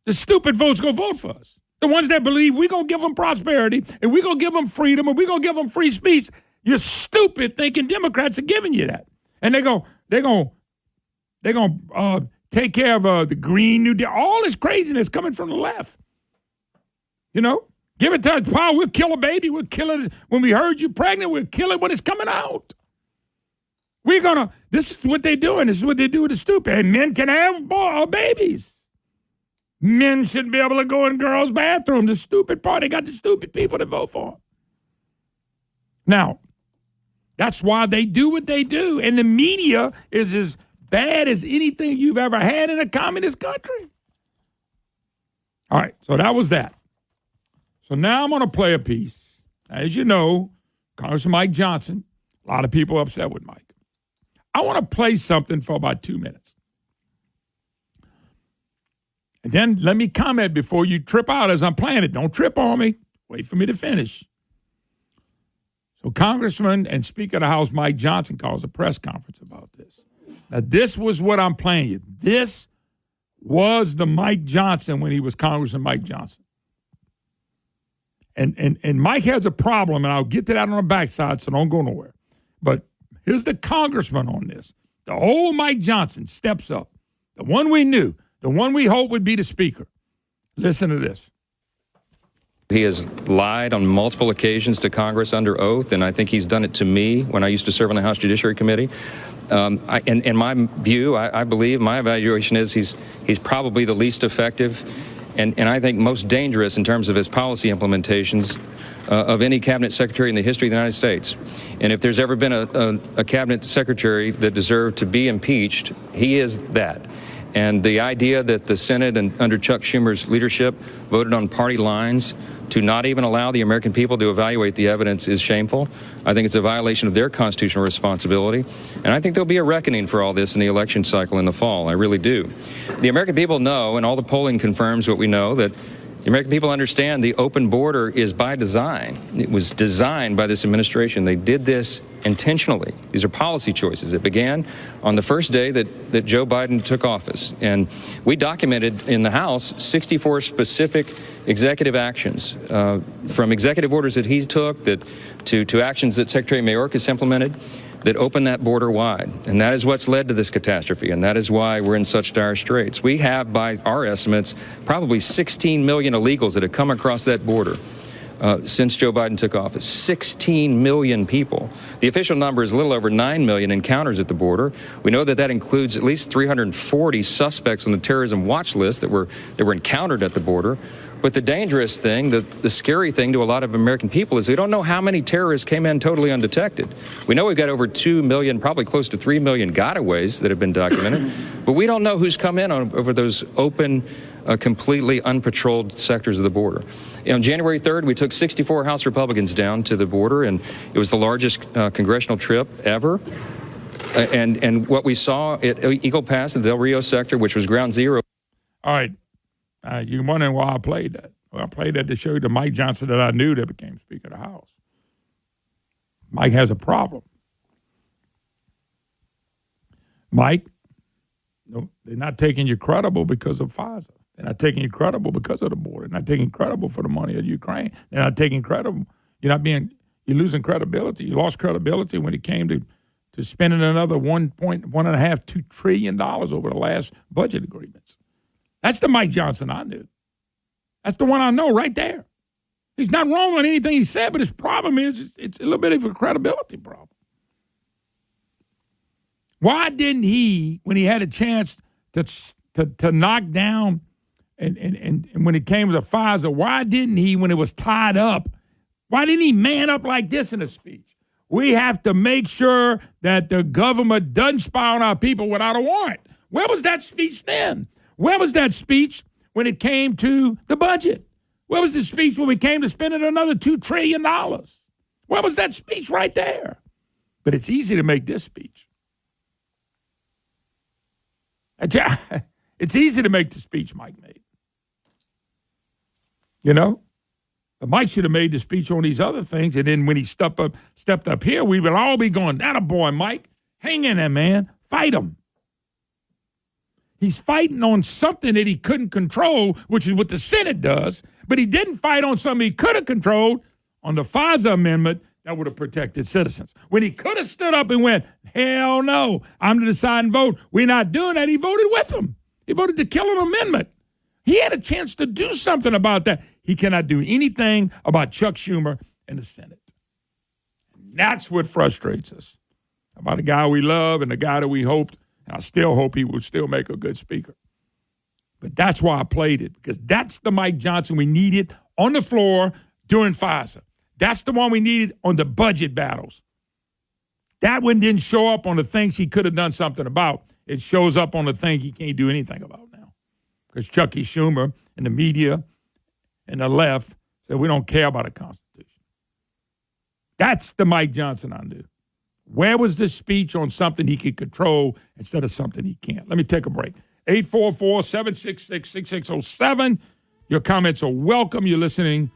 The stupid vote's going to vote for us. The ones that believe we're going to give them prosperity, and we're going to give them freedom, and we're going to give them free speech. You're stupid thinking Democrats are giving you that. And they're going to take care of the Green New Deal. All this craziness coming from the left. You know? Give it to us, power. We'll kill a baby. We'll kill it when we heard you pregnant. We'll kill it when it's coming out. This is what they're doing. This is what they do with the stupid. And men can have babies. Men shouldn't be able to go in girls' bathrooms. The stupid part, they got the stupid people to vote for. Now, that's why they do what they do. And the media is as bad as anything you've ever had in a communist country. All right, so that was that. So now I'm going to play a piece. As you know, Congressman Mike Johnson, a lot of people are upset with Mike. I want to play something for about 2 minutes. And then let me comment before you trip out as I'm playing it. Don't trip on me. Wait for me to finish. So Congressman and Speaker of the House Mike Johnson calls a press conference about this. Now, this was what I'm playing you. This was the Mike Johnson when he was Congressman Mike Johnson. And Mike has a problem, and I'll get to that on the backside, so don't go nowhere. But here's the congressman on this. The old Mike Johnson steps up. The one we knew, the one we hoped would be the speaker. Listen to this. He has lied on multiple occasions to Congress under oath, and I think he's done it to me when I used to serve on the House Judiciary Committee. In my view, I believe, my evaluation is he's probably the least effective and I think most dangerous in terms of his policy implementations of any cabinet secretary in the history of the United States. And if there's ever been a cabinet secretary that deserved to be impeached, he is that. And the idea that the Senate and under Chuck Schumer's leadership voted on party lines to not even allow the American people to evaluate the evidence is shameful. I think it's a violation of their constitutional responsibility. And I think there'll be a reckoning for all this in the election cycle in the fall. I really do. The American people know, and all the polling confirms what we know, that the American people understand the open border is by design. It was designed by this administration. They did this intentionally. These are policy choices. It began on the first day that Joe Biden took office. And we documented in the House 64 specific executive actions, from executive orders that he took to actions that Secretary Mayorkas implemented that opened that border wide. And that is what's led to this catastrophe. And that is why we're in such dire straits. We have, by our estimates, probably 16 million illegals that have come across that border since Joe Biden took office. 16 million people. The official number is a little over 9 million encounters at the border. We know that includes at least 340 suspects on the terrorism watch list that were encountered at the border. But the dangerous thing, the scary thing to a lot of American people is we don't know how many terrorists came in totally undetected. We know we've got over 2 million, probably close to 3 million gotaways that have been documented, but we don't know who's come in over those open, completely unpatrolled sectors of the border. On January 3rd, we took 64 House Republicans down to the border, and it was the largest congressional trip ever. And what we saw at Eagle Pass, the Del Rio sector, which was ground zero. All right. You're wondering why I played that. Well, I played that to show you the Mike Johnson that I knew that became Speaker of the House. Mike has a problem. Mike, no, they're not taking you credible because of FISA. They're not taking you credible because of the border. They're not taking you credible for the money of Ukraine. They're not taking credible. You're losing credibility. You lost credibility when it came to spending another $2 trillion over the last budget agreements. That's the Mike Johnson I knew. That's the one I know right there. He's not wrong on anything he said, but his problem is it's a little bit of a credibility problem. Why didn't he, when he had a chance to knock down and when it came to FISA, why didn't he, when it was tied up, why didn't he man up like this in a speech? We have to make sure that the government doesn't spy on our people without a warrant. Where was that speech then? Where was that speech when it came to the budget? Where was the speech when we came to spending another $2 trillion? Where was that speech right there? But it's easy to make this speech. It's easy to make the speech Mike made. You know? But Mike should have made the speech on these other things, and then when he stepped up here, we would all be going, "Attaboy, Mike. Hang in there, man. Fight him." He's fighting on something that he couldn't control, which is what the Senate does, but he didn't fight on something he could have controlled on the FISA amendment that would have protected citizens. When he could have stood up and went, "Hell no, I'm the deciding vote. We're not doing that," he voted with them. He voted to kill an amendment. He had a chance to do something about that. He cannot do anything about Chuck Schumer and the Senate. And that's what frustrates us about a guy we love and a guy that we hoped, and I still hope he would still make a good speaker. But that's why I played it, because that's the Mike Johnson we needed on the floor during FISA. That's the one we needed on the budget battles. That one didn't show up on the things he could have done something about. It shows up on the thing he can't do anything about now. Because Chucky Schumer and the media and the left said we don't care about a Constitution. That's the Mike Johnson I knew. Where was this speech on something he could control instead of something he can't? Let me take a break. 844-766-6607. Your comments are welcome. You're listening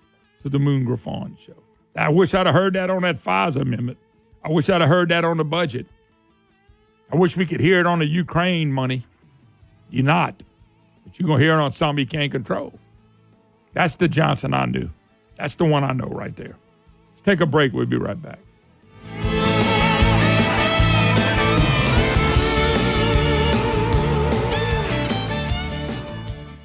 to the Moon Griffon Show. I wish I'd have heard that on that FISA amendment. I wish I'd have heard that on the budget. I wish we could hear it on the Ukraine money. You're not. But you're going to hear it on something he can't control. That's the Johnson I knew. That's the one I know right there. Let's take a break. We'll be right back.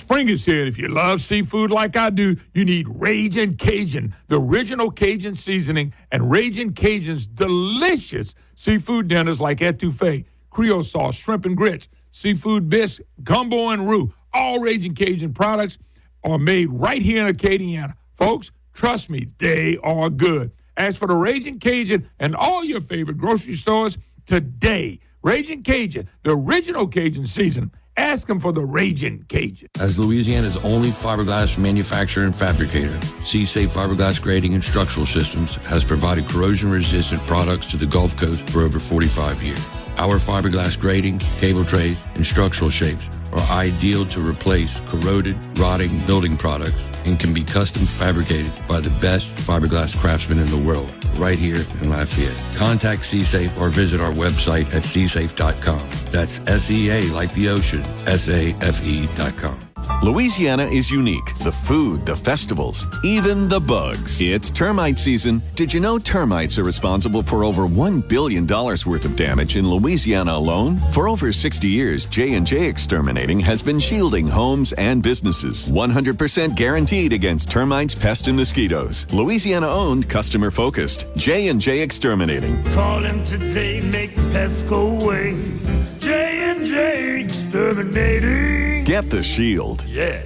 Spring is here, and if you love seafood like I do, you need Ragin' Cajun, the original Cajun seasoning, and Ragin' Cajun's delicious seafood dinners like etouffee, Creole sauce, shrimp and grits, seafood bisque, gumbo and roux. All Ragin' Cajun products are made right here in Acadiana. Folks, trust me, they are good. Ask for the Ragin' Cajun and all your favorite grocery stores today. Ragin' Cajun, the original Cajun seasoning. Ask them for the Ragin' Cajun. As Louisiana's only fiberglass manufacturer and fabricator, Seasafe Fiberglass Grading and Structural Systems has provided corrosion-resistant products to the Gulf Coast for over 45 years. Our fiberglass grading, cable trays, and structural shapes are ideal to replace corroded, rotting building products and can be custom fabricated by the best fiberglass craftsmen in the world, right here in Lafayette. Contact Seasafe or visit our website at seasafe.com. That's SEA like the ocean, SAFE.com. Louisiana is unique. The food, the festivals, even the bugs. It's termite season. Did you know termites are responsible for over $1 billion worth of damage in Louisiana alone? For over 60 years, J&J Exterminating has been shielding homes and businesses. 100% guaranteed against termites, pests, and mosquitoes. Louisiana-owned, customer-focused. J&J Exterminating. Call him today, make the pests go away. J&J Exterminating. Get the shield. Yeah.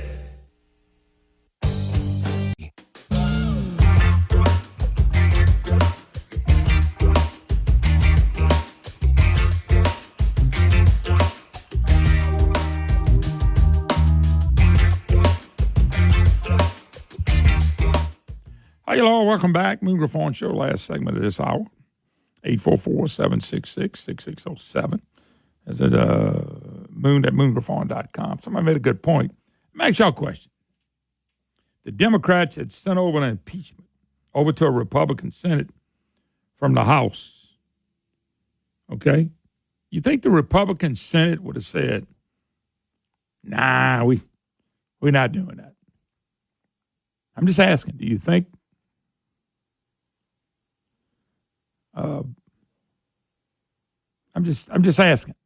Hi, y'all. Welcome back. Moon Griffon Show, last segment of this hour. 844-766-6607. Is it moon@moongriffon.com? Somebody made a good point. Let me ask y'all a question. The Democrats had sent over an impeachment over to a Republican Senate from the House. Okay? You think the Republican Senate would have said, nah, we're not doing that? I'm just asking, do you think I'm just asking.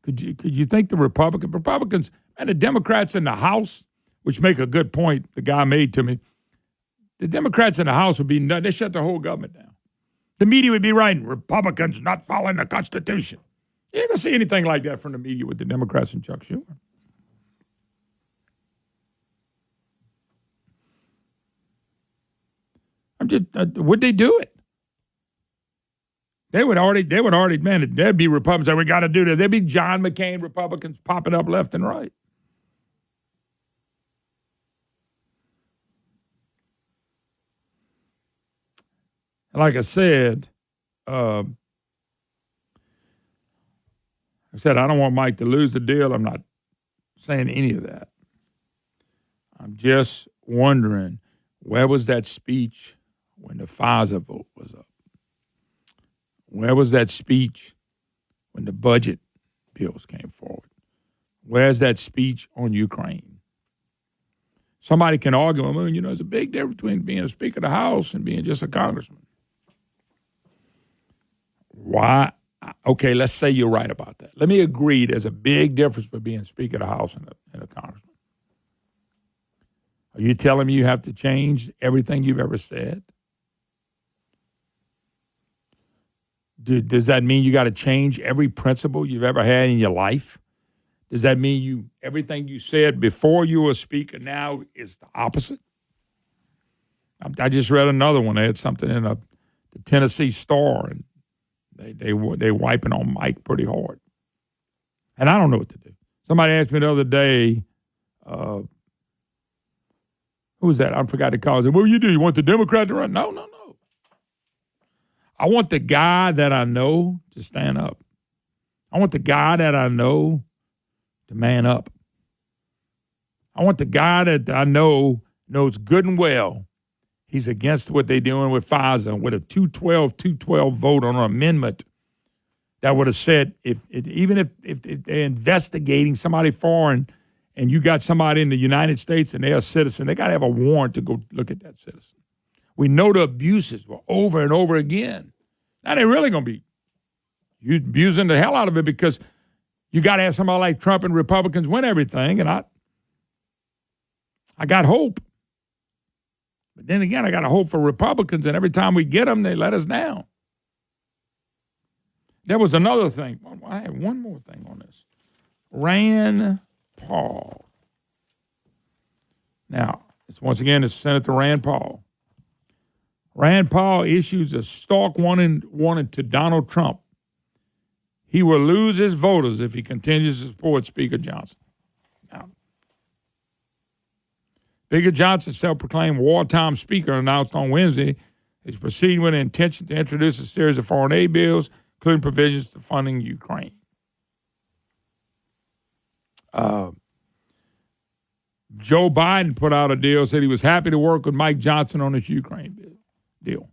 Could you think the Republicans and the Democrats in the House, which make a good point the guy made to me, the Democrats in the House would be nuts. They shut the whole government down. The media would be writing, Republicans not following the Constitution. You ain't going to see anything like that from the media with the Democrats and Chuck Schumer. Would they do it? They would already, man, there'd be Republicans that we got to do this. There'd be John McCain Republicans popping up left and right. And like I said, I don't want Mike to lose the deal. I'm not saying any of that. I'm just wondering, where was that speech when the FISA vote was up? Where was that speech when the budget bills came forward? Where's that speech on Ukraine? Somebody can argue, well, there's a big difference between being a Speaker of the House and being just a congressman. Why? Okay, let's say you're right about that. Let me agree there's a big difference for being Speaker of the House and a congressman. Are you telling me you have to change everything you've ever said? Does that mean you got to change every principle you've ever had in your life? Does that mean everything you said before you were a speaker now is the opposite? I just read another one. They had something in the Tennessee Star, and they wiping on Mike pretty hard. And I don't know what to do. Somebody asked me the other day, who was that? I forgot to call. I said, what do you do? You want the Democrat to run? No. I want the guy that I know to stand up. I want the guy that I know to man up. I want the guy that I know knows good and well he's against what they're doing with FISA with a 212 vote on an amendment that would have said even if they're investigating somebody foreign and you got somebody in the United States and they're a citizen, they got to have a warrant to go look at that citizen. We know the abuses were over and over again. Now they're really going to be abusing the hell out of it because you got to have somebody like Trump and Republicans win everything. And I got hope. But then again, I got a hope for Republicans, and every time we get them, they let us down. There was another thing. I have one more thing on this. Rand Paul. Now, once again, it's Senator Rand Paul. Rand Paul issues a stark warning to Donald Trump. He will lose his voters if he continues to support Speaker Johnson. Now, Speaker Johnson, self-proclaimed wartime speaker, announced on Wednesday he's proceeding with an intention to introduce a series of foreign aid bills, including provisions to funding Ukraine. Joe Biden put out a deal, said he was happy to work with Mike Johnson on this Ukraine deal.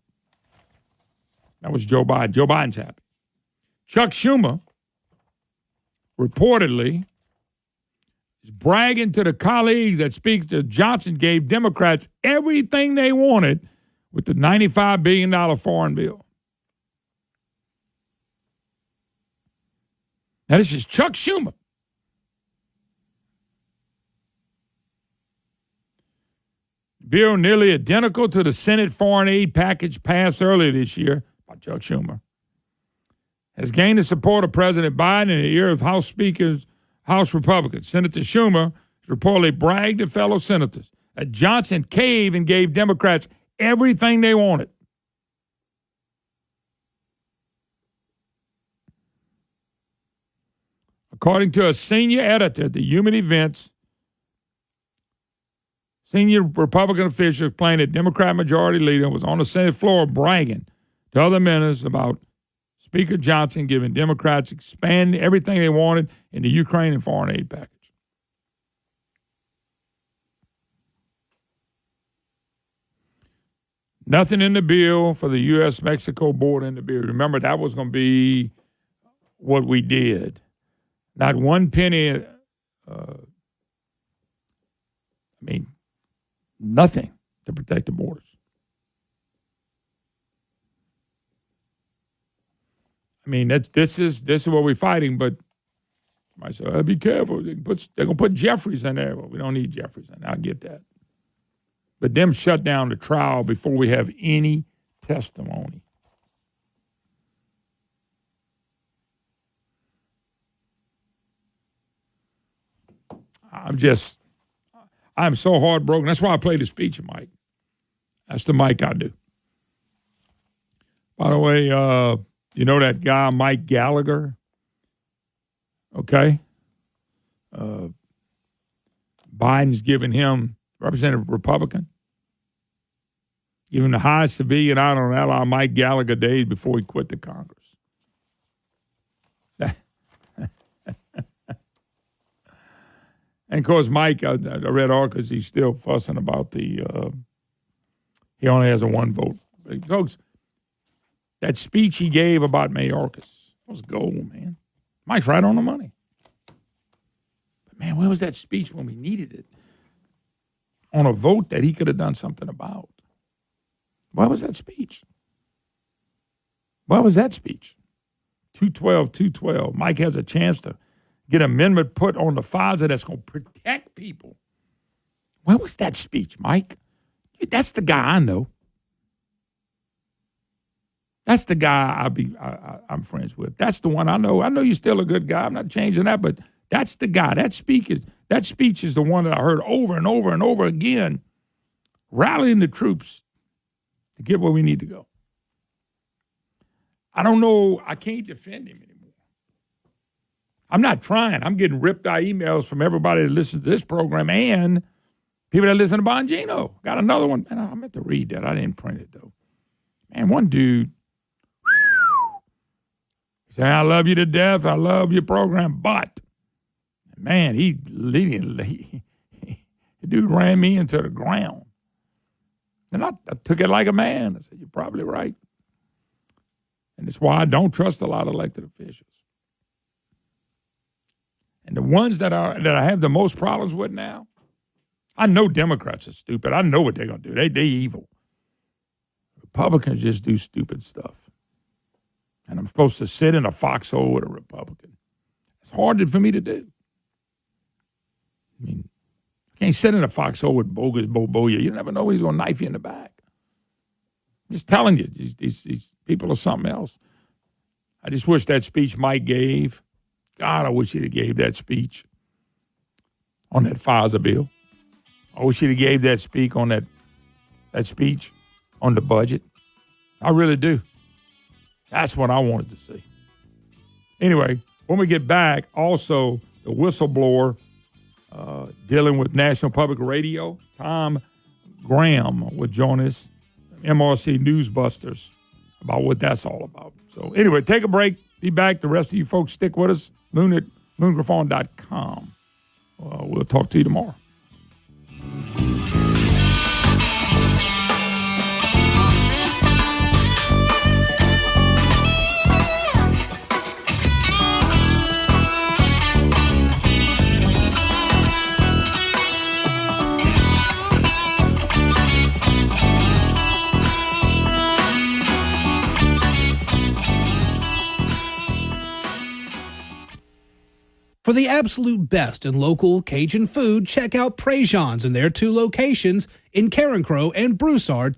That was Joe Biden. Joe Biden's happy. Chuck Schumer reportedly is bragging to the colleagues that Speaker Johnson gave Democrats everything they wanted with the $95 billion foreign bill. Now, this is Chuck Schumer. Bill nearly identical to the Senate foreign aid package passed earlier this year by Chuck Schumer has gained the support of President Biden in the ear of House Republicans. Senator Schumer reportedly bragged to fellow senators that Johnson caved and gave Democrats everything they wanted. According to a senior editor at the Human Events, senior Republican officials claimed that Democrat Majority Leader was on the Senate floor bragging to other ministers about Speaker Johnson giving Democrats expanding everything they wanted in the Ukraine and foreign aid package. Nothing in the bill for the U.S.-Mexico border in the bill. Remember, that was going to be what we did. Not one penny, nothing to protect the borders. This is what we're fighting, but I said, be careful. They're going to put Jeffries in there. Well, we don't need Jeffries in there. I get that. But them shut down the trial before we have any testimony. I'm so heartbroken. That's why I play the speech mic. That's the mic I do. By the way, you know that guy, Mike Gallagher? Okay. Biden's giving him, Representative Republican, giving the highest civilian honor on ally Mike Gallagher days before he quit the Congress. And, of course, Mike, I read articles, he's still fussing about he only has a one vote. But folks, that speech he gave about Mayorkas was gold, man. Mike's right on the money. But, man, where was that speech when we needed it? On a vote that he could have done something about. Where was that speech? Where was that speech? 212. Mike has a chance to get an amendment put on the FISA that's going to protect people. Where was that speech, Mike? That's the guy I know. That's the guy I'm friends with. That's the one I know. I know you're still a good guy. I'm not changing that, but that's the guy. That speech is the one that I heard over and over and over again, rallying the troops to get where we need to go. I don't know. I can't defend him anymore. I'm not trying. I'm getting ripped out emails from everybody that listens to this program and people that listen to Bongino. Got another one. Man, I meant to read that. I didn't print it, though. Man, one dude said, I love you to death. I love your program. But, man, the dude ran me into the ground. And I took it like a man. I said, you're probably right. And it's why I don't trust a lot of elected officials. And the ones that I have the most problems with now, I know Democrats are stupid. I know what they're going to do. They evil. Republicans just do stupid stuff. And I'm supposed to sit in a foxhole with a Republican. It's hard for me to do. I mean, I can't sit in a foxhole with bogus Boboya. You never know when he's going to knife you in the back. I'm just telling you, these people are something else. I just wish that speech Mike gave, God, I wish he'd have gave that speech on that FISA bill. I wish he'd have gave that speech on that speech on the budget. I really do. That's what I wanted to see. Anyway, when we get back, also the whistleblower dealing with National Public Radio, Tom Graham, will join us, MRC Newsbusters, about what that's all about. So anyway, take a break. Be back. The rest of you folks stick with us. Moon at moongriffon.com. We'll talk to you tomorrow. For the absolute best in local Cajun food, check out Prejean's in their 2 locations in Carencro and Broussard today.